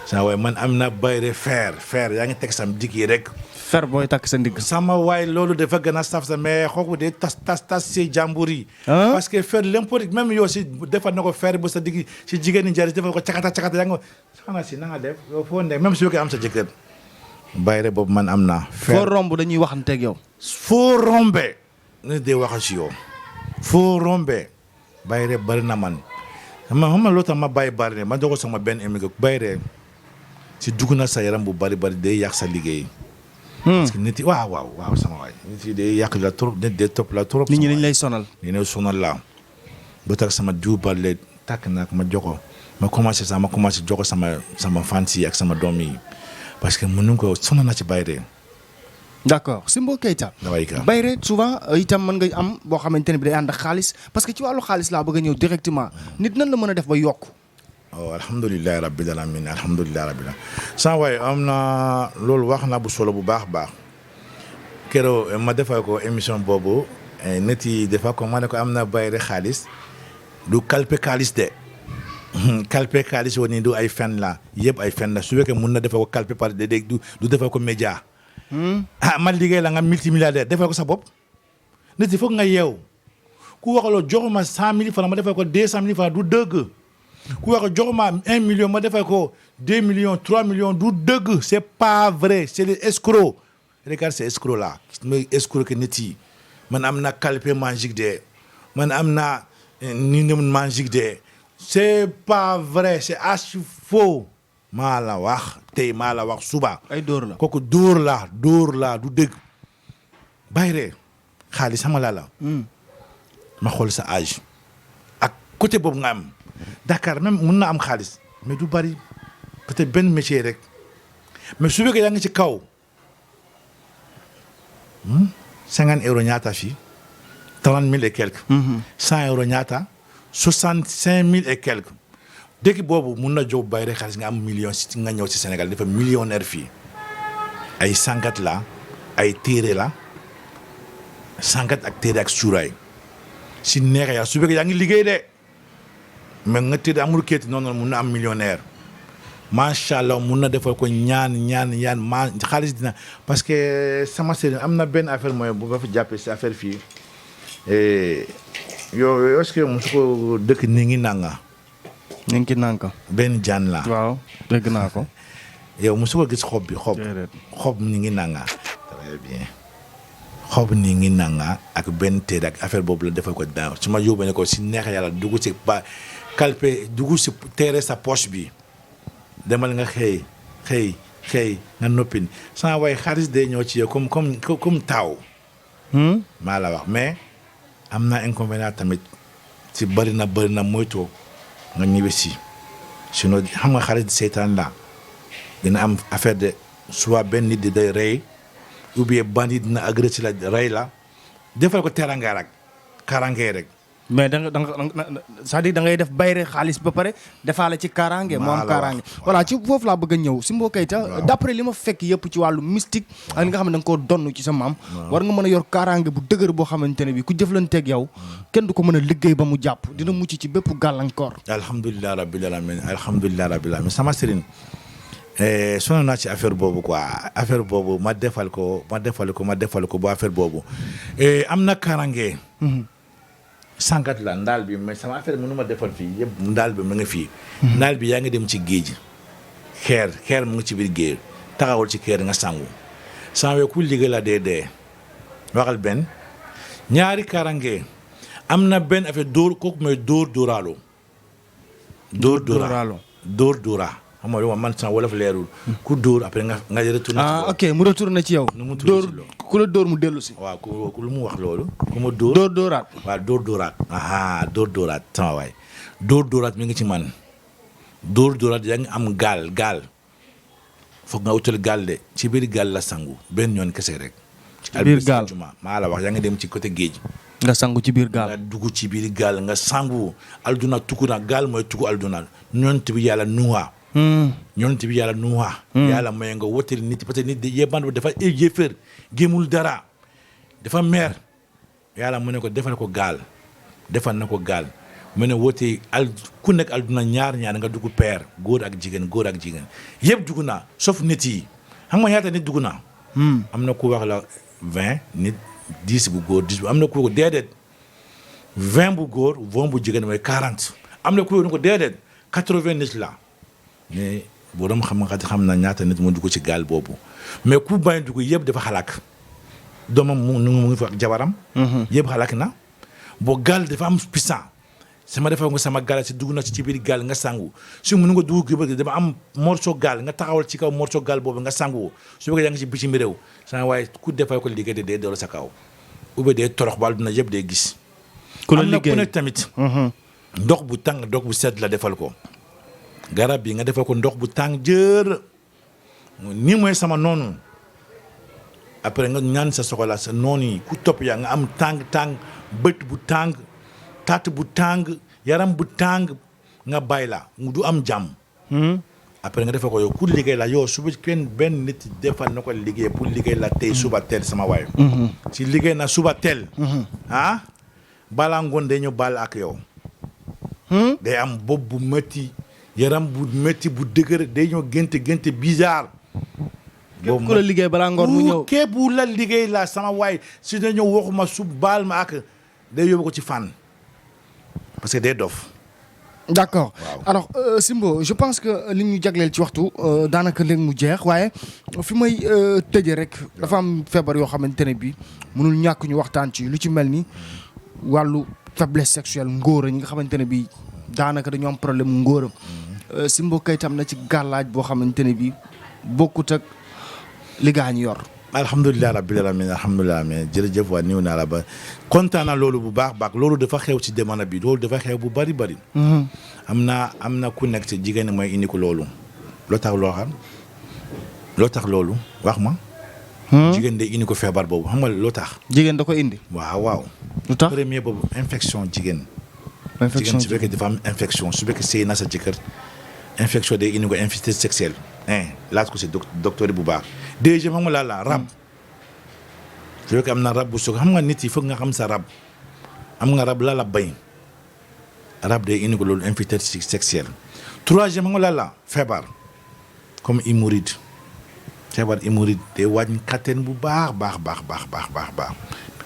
sama waay man am na bayre fer yaa ngi teg sam digg yi rek. fer booy takk sa ndigg. sama waay loolu dafa gën a saf sa mais xooku de tas si jàmbur yi. parce que fer l'importe même yow si defal na ko fer ba sa digg si jigéen ñi jari defal ko cakata yaa ngi xanaa si na nga def yow foo nekk même si yow am sa jëkkër. bayre boobu man am naa. foo romb dañuy waxanteeg yow. foo rombe ni dee wax si yow. foo rombe bayre bari na man. xam nga loo tax ma bàyyi bari ma dogo sama benn émission bayre si dugg na sa yaram bu bari day yàq sa liggéey. parce que nit yi waaw sama waay nit yi day yàq la trop nit day topp la trop. nit ñi dañ lay sonal. dañ lay sonal la ba tax sama jiw bari tàkk naa ko ma jox ko ma commencé jox ko sama fans yi ak sama doom yi parce que mënu ko sonal na ci bayre. d'accord Simbo Keita. bayre souvent itam mën nga am boo xamante ne bi day ànd ak xaalis parce que ci wàllu xaalis laa bëgg a ñëw directement nit nan la mën a def ba yokk. alhamdulilah rabbil alamin saa waay am na loolu wax na bu solo bu baax keroog ma defal ko émission boobu nit yi defal ko ma ne ko am na bayre xaalis du kalpe xaalis de kalpe xaalis woon ni du ay fen la yëpp ay fen la su fekkee mun na defal ko kalpe par du defal ko média. man liggéey la nga multimilliardaire defal ko sa bopp nit yi foog nga yeew ku waxaloo joxuma 100 000 francs ma defal ko 200 000 francs du dëgg ku wax joxuma 1 million ma defal ko 2 millions 3 millions du dëgg c'est pas vrai c'est des escrocs. Regarde ces escrocs là mooy escroc que nit yi man am na calpe magique de man am na ni magique de c'est pas vrai c'est archi faux. maa la wax tey maa la wax suba. ay dóor la kooku dóor la du dëgg. bayre xaalis xam nga la. ma xool sa âge. ak côté boobu nga am. Dakar même mun na am xaalis mais du bari peut-être benn métier rek mais su fekkee yaa ngi ci kaw. 50 euros ñaata fii 30 000 et quelques. 100 euros ñaata 65 000 et quelques. dëkk boobu mun na jóg bayre xaalis nga am million si nga ñëw si Sénégal dafa millionnaire fii ay sangat la ay téere la sangat ak téere ak cuuraay si neexee yaa su fekkee yaa ngi liggéey de mais nga téere amul kéeti noonu mun na am millionnaire macha allah mun na defal ko ñaan xaalis dina parce que sama sëriñ am na benn affaire mooy bu ba fa jàppee si affaire fii yow est-ce que mosu ko dëkk nii ngi nanga ñu ngi ci nanka benn jaan la. waaw dégg naa ko. yow mosu ko gis xob bi xob ni ngi nanga. très bien xob ni ngi nanga ak benn téere ak affaire boobu la defal ko daaw su ma yóbbee ne ko si neexee yàlla dugg si kalpe dugg si téere sa poche bi demal nga xëy nga noppin sama waay xaalis day ñëw ci yow comme taaw. maa la wax mais am na inconvénient tamit si bëri na moytoo. nga ñëwee si sinon xam nga xaalis seytaan la dina am affaire de soit benn nit di day rey ou bien bandit dina agressé la rey la defal ko teranga rek kaaraange rek mais c'est-à-dire da ngay def bayre xaalis ba pare defaale ci kaaraange. moo am kaaraange voilà ci foofu laa bëgg a ñëw Simbo Keita. d'après li ma fekk yëpp ci wàllu mystique. ak li nga xam ne da nga koo donn ci sa maam. war nga mën a yor kaaraange bu dëgër boo xamante ne bi ku jëflanteeg yow kenn du ko mën a liggéey ba mu jàpp dina mucc ci bépp gàllankoor. alhamdulilah rabbil alamin sama sëriñ sonn naa ci affaire boobu quoi affaire boobu ma defal ko ba affaire boobu am na kaaraange. sànqat la ndaal bi mais sama affaire mënu ma defal fii yëpp ndaal bi mu ngi fii. ndaal bi yaa ngi dem ci géej xeer mu ngi ci biir géej taxawal ci xeer nga sangu sanwee ku liggéey la dee waxal benn ñaari kaaraange am na benn affaire dóor kooku mooy dóoraalo. dóora xam nga man sama wolof leerul ku dóor après nga retourné. ok mu retourné ci yow. dóor ku la dóor mu dellu si. waaw ku lu mu wax loolu. ku ma dóor dóoraat. waaw dóoraat sama waay dóoraat mi ngi ci man dóoraat yaa ngi am gaal foog nga utal gaal de ci biir gaal la sangu benn yoon kese rek. ci biir gaal maa la wax yaa ngi dem ci côté géej. nga sangu ci biir gaal. nga dugg ci biir gaal nga sangu alduna tukku na gaal mooy tukku alduna ñoonte bi yàlla nuwa. ñoonte bi yàlla nuwa. yàlla mooy nga wotali nit parce que nit yebban dafa yéeféer gémul dara dafa meer yàlla mu ne ko defal na ko gaal mu ne wote ku nekk alduna ñaar nga dugg peer góor ak jigéen yëpp dugg naa sauf nit yi xam nga ñaata nit dugg naa. am na ku wax la 20 nit 10 bu góor 10 bu am na ku ko déedéet 20 bu góor 20 bu jigéen mooy 40 am na ku ko déedéet 80 nit la mais borom xam na ñaata nit mu dugg ci gaal boobu mais ku bañ dugg yëpp dafa xalaak doomam mu ngi fa ak jabaram. yëpp xalaak na boo gaal dafa am puissant sama defa nga sama gaal si dugg na ci biir gaal nga sangu su mënu nga dugg dafa am morceau gaal nga taxawal ci kaw morceau gaal boobu nga sangu su fekkee yaa ngi ci bitim réew sama waaye ku defal ko liggéey de dee doole sa kaw ube dee torox ba àdduna yëpp dee gis. ku la am na liggéey ku nekk tamit. ndox bu tàng ndox bu sedd la defal ko. garab bi nga defal ko ndox bu tàng jër nii mooy sama noonu après nga ñaan sa soxla sa noonu yi ku topp yaa nga am tàng bët bu tàng taat bu tàng yaram bu tàng nga bàyyi la du am jàmm. après nga defal ko yow ku liggéey la yow suba kenn benn nit defal na ko liggéey pour liggéey la tey suba teel sama waay. si liggéey na suba teel. balaa ngoon day ñëw baal ak yow. day am bopp bu métti. yaram bu métti bu dëgër day ñëw génte bizarre. képp ku la liggéey balaa ngoon mu ñëw képp ku la liggéey la sama waay si da ñëw waxuma su baal ma ak day yóbbu ko ci fan parce que day dof. d'accord waaw. alors Simbo je pense que li ñu jagleel ci waxtu daanaka léegi mu jeex waaye fi may tëjee rek dafa am feebar yoo xamante ne bi mënul ñàkk ñu waxtaan ci lu ci mel ni wàllu faiblesse sexuelle ngóora ñi nga xamante ne bi daanaka dañoo am problème mu ngóoram. Simbo Keita am na ci gàllaaj boo xamante ne bi bokkut ak li gaa ñu yor. alhamdulilah rabbil alamin alhamdulilah mais jërëjëf waa niw naa la ba kontaan naa loolu bu baax loolu dafa xew ci demana bi loolu dafa xew bu bari. am na ku nekk ci jigéen mooy indi ko loolu. loo tax loolu wax ma. jigéen day indi ko feebar boobu xam nga loo tax. jigéen da ko indi. waaw. lu tax premier boobu infection jigéen. infection jigéen su fekkee dafa am infection su fekkee sëy na sa jëkkër infection day indi ko infecté sexuelle laaj ko si docteur bu baax. deuxième xam nga la rab su fekkee am na rab bu soog xam nga nit yi foog nga xam sa rab am nga rab la bañ rab day indi ko loolu infecté sexuelle. troisième xam nga la feebar comme hémorroïde feebar hémorroïde day wàññi kattan bu baax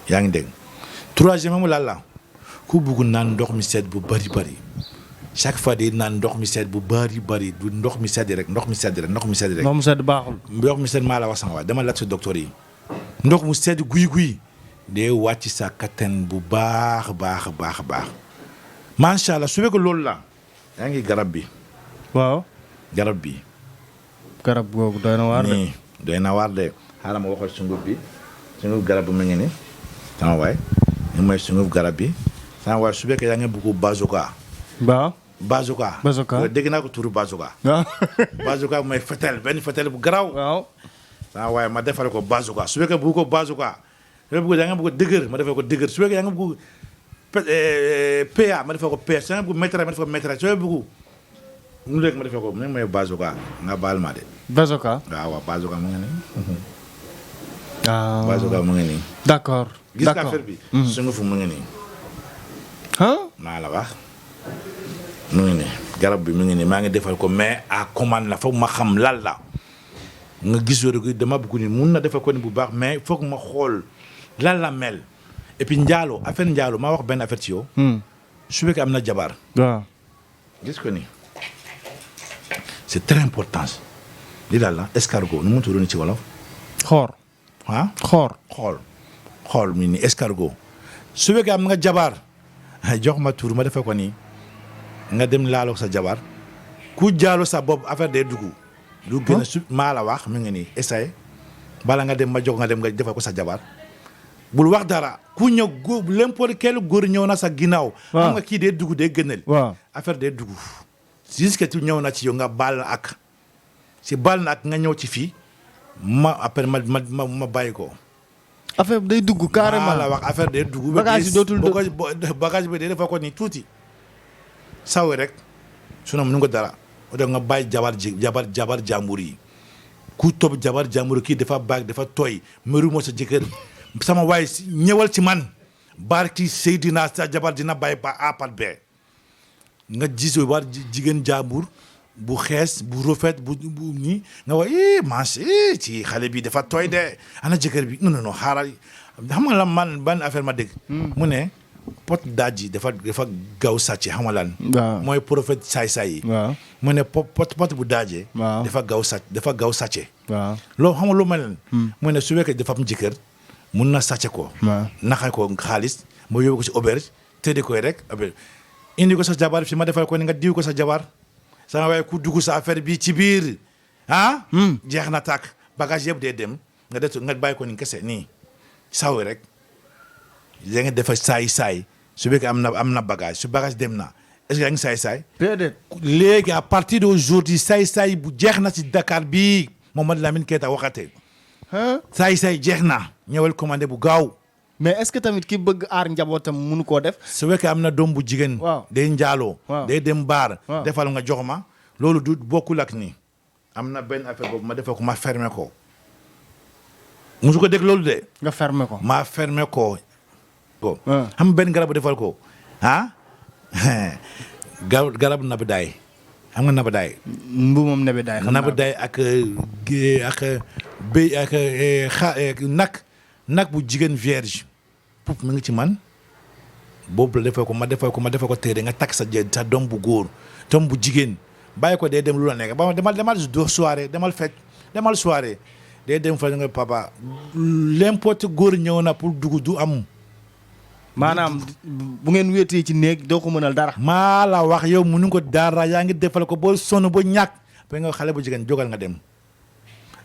yaa ngi dégg. troisième xam nga la ku bugg naan ndox mi sedd bu bari chaque fois day naan ndox mi sedd bu bari du ndox mi sedd rek. ndox mu sedd baaxul. ndox mi sedd maa la wax sama waay dama laaj sa docteur yi ndox mu sedd guy day wàcc sa kattan bu baax macha allah su fekkee loolu la yaa ngi garab bi. waaw garab bi. garab googu doy na waar de. nii doy na waar de xaaral ma waxal sunguf bi sunguf garab bi mu ngi nii sama waay ñu mooy sunguf garab bi sama waay su fekkee yaa ngi bëgg bazooka. waaw. bazooka dégg naa ko turu bazooka. waaw. bazooka mooy benn fetel bu garaaw. waaw. waaye ma defal ko bazooka su fekkee bëgg ko bazooka su fekkee yaa ngi bëgg dëgër ma defal ko dëgër su fekkee yaa ngi bëgg PA ma defee ko PA soo bëgg métrage ma defee ko métrage soo bëgg mu nekk ma defee ko mu may bazooka nga baal ma de. Bazooka. waaw bazooka mu ngi nii. ah bazooka mu ngi nii. d'accord gis nga affaire bi. sunguf mu ngi nii. ah. maa la wax mu ngi nii garab bi mu ngi nii maa ngi defal ko mais à commande la foog ma xam lan la nga gis yooyu dama bëgg ni mun na defal ko ni bu baax mais foog ma xool lan la mel et puis njaalo affaire njaalo maa wax benn affaire ci yow. su fekkee am na jabar. waaw. gis ko ni c'est très important lii daal la escargot nu mu tudd ni ci wolof. xoor. ah xoor. xool mi ni escargot su fekkee am nga jabar jox ma tur ma defee ko nii nga dem laaloo sa jabar ku jaalo sa bopp affaire day dugg. lu gën a maa la wax mi ngi nii essayé bala nga dem ma jox nga dem nga defal ko sa jabar bul wax dara ku ñëw góor n'importe quel góor ñëw na sa ginnaaw. xam nga kii day dugg day gënal. waaw affaire day dugg. jusque tu ñëw na ci yow nga baal na ak si baal na ak nga ñëw ci fii ma après ma bàyyi ko. affaire bi day dugg carrément maa la wax affaire day dugg. bagage yi dootul bagage bi day defal ko nii tuuti sawe rek sinon mënu ko dara. da nga bàyyi jabar jàmbur yi ku topp jabar jàmbur kii dafa baag dafa tooy mëru moo sa jëkkër sama waay ñëwal ci man barki Seydina sa jabar dina bàyyi ba apat bee nga gis war jigéen jàmbur bu xees bu rafet bu nii nga wax manche ci xale bi dafa tooy de ana jëkkër bi non xaaral xam nga la man ban affaire ma dégg mu ne pot daaj dafa gaaw sàcce xam nga lan. mooy prophète saay-saay yi. waaw mu ne pot bu daajee. waaw dafa gaaw sàcce. waaw loolu xam nga lu mel ne. mu ne su fekkee dafa am jëkkër mun na sàcce ko. waaw naxal ko xaalis ma yóbbu ko si auberge tëddee koy rek indi ko sa jabar fi ma defal ko ni nga diw ko sa jabar sama waaye ku dugg sa affaire bi ci biir jeex na tàkk bagage yëpp dee dem nga bàyyi ko ni kese nii saw rek. yaa ngi defar saay su fekkee am na bagage su bagage dem na est-ce que yaa ngi saay. déedéet. léegi à partir d'aujourd'hui saay bu jeex na ci Dakar bii Mamadou Lamine Keita waxate. saay jeex na ñëwal commandé bu gaaw. mais est-ce que tamit ki bëgg aar njabootam mënu koo def. su fekkee am na doom bu jigéen. waaw day njaaloo. day dem baar. defal nga jox ma. loolu du bokkul ak ni am na benn affaire boobu ma defee ko ma fermé ko. musu ko dégg loolu de. nga fermé ko. ma fermé ko. xam benn garabu defal ko garab nabedaay xam nga nabedaay. mbu moom nabedaay. nabedaay ak béy ak nag bu jigéen vierge pup mi ngi ci man boobu la defal ko ma defal ko téere nga takk sa doom bu góor doom bu jigéen bàyyi ko day dem lu la nekk ba demal soirée demal fête demal soirée day dem fa nga papa n'importe góor ñëw na pour dugg du am. maanaam bu ngeen wéetee ci néeg doo ko mënal dara. maa la wax yow mënu ko dara yaa ngi defal ko boo sonn ba ñàkk ba nga xale bu jigéen jógal nga dem.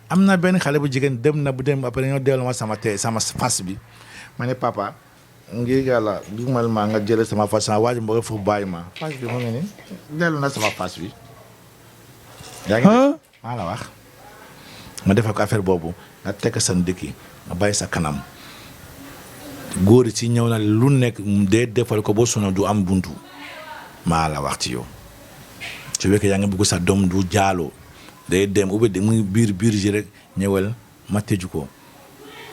am na benn xale bu jigéen dem na bu dem après ñoo dellu ma sama fas bi ma ne papa ngir yàlla dugal ma nga jëlee sama fas sama waaj ma foofu bàyyi ma fas bi mu ngi nii dellu na sama fas bi. yaa ngi maa la wax ma defal ko affaire boobu nga tekk sa ndëkki nga bàyyi sa kanam. góor ci ñëw na lu nekk dee defal ko boo sonn du am buntu maa la wax ci yow su fekkee yaa ngi bëgg sa doom du jaaloo day dem ubbi mu biir ji rek ñëwal ma tëju ko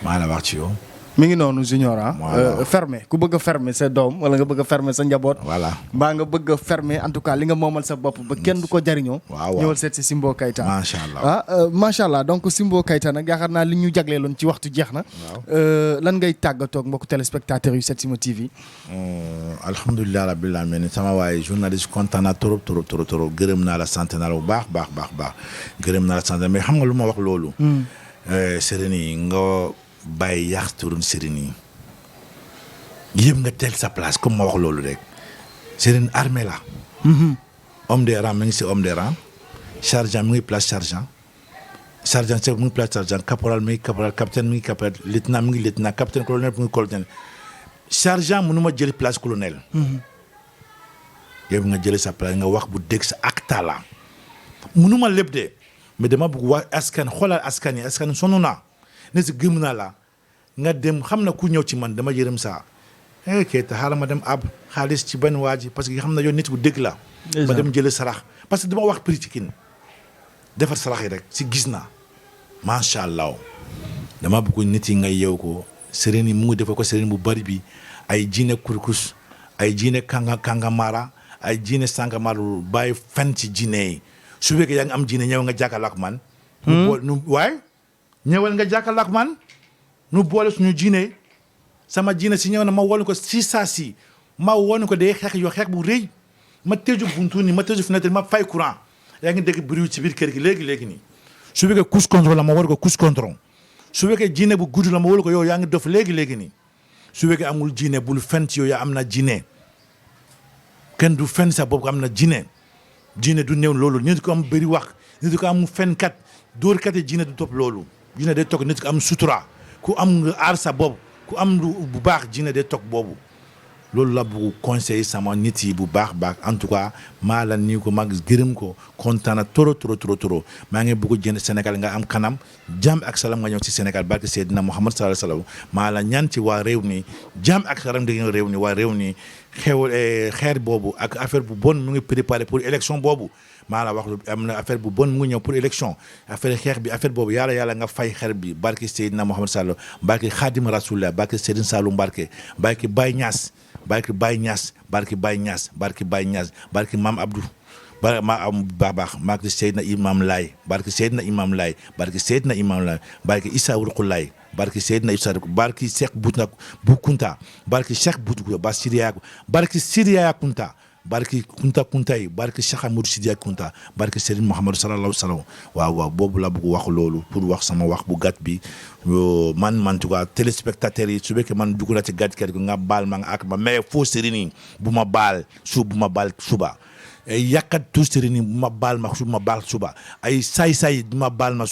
maa la wax ci yow. mi ngi noonu Junior fermer ku bëgg a fermer sa doom wala nga bëgg a fermer sa njaboot. voilà mbaa nga bëgg a fermer en tout cas li nga moomal sa bopp ba kenn du ko jariñoo. waaw ñëwal seet si Simbo Keita. macha allah macha allah donc Simbo Keita nag yaakaar naa li ñu jagleeloon ci waxtu jeex na. lan ngay tàggatoo ak mbokku téléspectateurs yu Setsima TV. alhamdulilah rabbil alamin sama waaye journaliste kontaan naa trop gërëm naa la sant naa la bu baax gërëm naa la sant mais xam nga lu ma wax loolu. Serigne nga. bàyyi yàq turun Serigne yi yëpp nga teel sa place comme ma wax loolu rek Serigne armée la. homme de rang mi ngi si homme de rang sergent mi ngi place sergent chef mi ngi place sergent caporal mi ngi caporal capitaine mi ngi caporal lieutenant mi ngi lieutenant capitaine colonel mi ngi colonel sergent mënu ma jël place colonel. yow nga jëlee sa place nga wax bu dégg sa ak tala mënu ma lépp de mais dama bëgg wax askan xoolal askan yi sonn naa. ne si gëm naa la nga dem xam na ku ñëw ci man dama yërëm sa Keita xaaral ma dem ab xaalis ci benn waa ji parce que xam na yow nit bu dëgg la. ma dem jëlee sarax parce que dama wax prix ci kin defar sarax yi rek si gis naa macha allah dama bëgg nit yi nga yeew ko sëriñ yi mu ngi defal ko sëriñ bu bari bi ay jiine kurkus ay jiine kangamara ay jiine sàngamaru bàyyi fen ci jiine yi su fekkee yaa ngi am jiine ñëw nga jàkkaarloo ak man. waaye ñëwal nga jàkkaarloo ak man nu boole suñu jiine sama jiine si ñëw na ma woon ko si saa si ma woon ko day xeex yoo xeex bu rëy ma tëju buntu ni ma tëju fenêtre ma fay courant yaa ngi dégg bruit ci biir kër gi léegi nii su fekkee couche contrôle la ma war ko couche contrôle su fekkee jiine bu gudd la ma war ko yow yaa ngi dof léegi nii su fekkee amul jiine bul fen ci yow yaa am na jiine kenn du fen sa bopp am na jiine du néew loolu nit ko am bëri wax nit ko am fenkat dóorkat yi jiine du topp loolu jiine day toog nit ko am sutura ku am nga aar sa bopp ku am lu bu baax jiine day toog boobu loolu la bu conseil sama nit yi bu baax en tout cas maa la nii ko mag gërëm ko kontaan na trop maa ngi bëgg jënd Sénégal nga am kanam jàmm ak salaam nga ñëw ci Sénégal barke Seydina Muhammad sallallahu alayhi wa sallam maa la ñaan ci waa réew mi jàmm ak salaam di ngeen réew ni waa réew ni xeer boobu ak affaire bu bon mu ngi préparé pour élection boobu maa la wax am na affaire bu bon mu ngi ñëw pour élection affaire xeex bi affaire boobu yàlla nga fay xeer bi barke Seydina Muhammad sallallahu barke Khadim Rasulullah barke Seydina Sallou Mbarke barke Baye Niass barke Baye Niass barke Maam Abdou ma am baax barke Seydina Imam Laye barke Seydina Imam Laye barke Issa Ruqulaay barke Seydina Issa barke Cheikh Bu Kunta barke Cheikh Boutou ba Siria barke Siria Kunta barke Kunta yi barke Cheikh Amadou Sidia Kunta barke Serigne Mouhamadou sallallahu alayhi wa sallam waaw boobu la bëgg wax loolu pour wax sama wax bu gàtt bi man en tout cas téléspectateurs yi su fekkee man dugg na ci gàtt kër gi nga baal ma nga ak ma mais foo Serigne yi bu ma baal suba yàqat tout Serigne yi bu ma baal ma suba ay saay du ma baal ma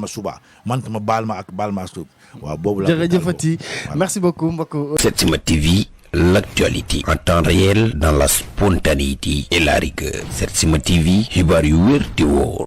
suba man ma baal ma suba waaw boobu la. jërëjëfati merci beaucoup mbokk. Setsima TV, l'actualité en temps réel dans la spontanéité et la rigueur. Setsima TV, xibaar yu wér te wóor.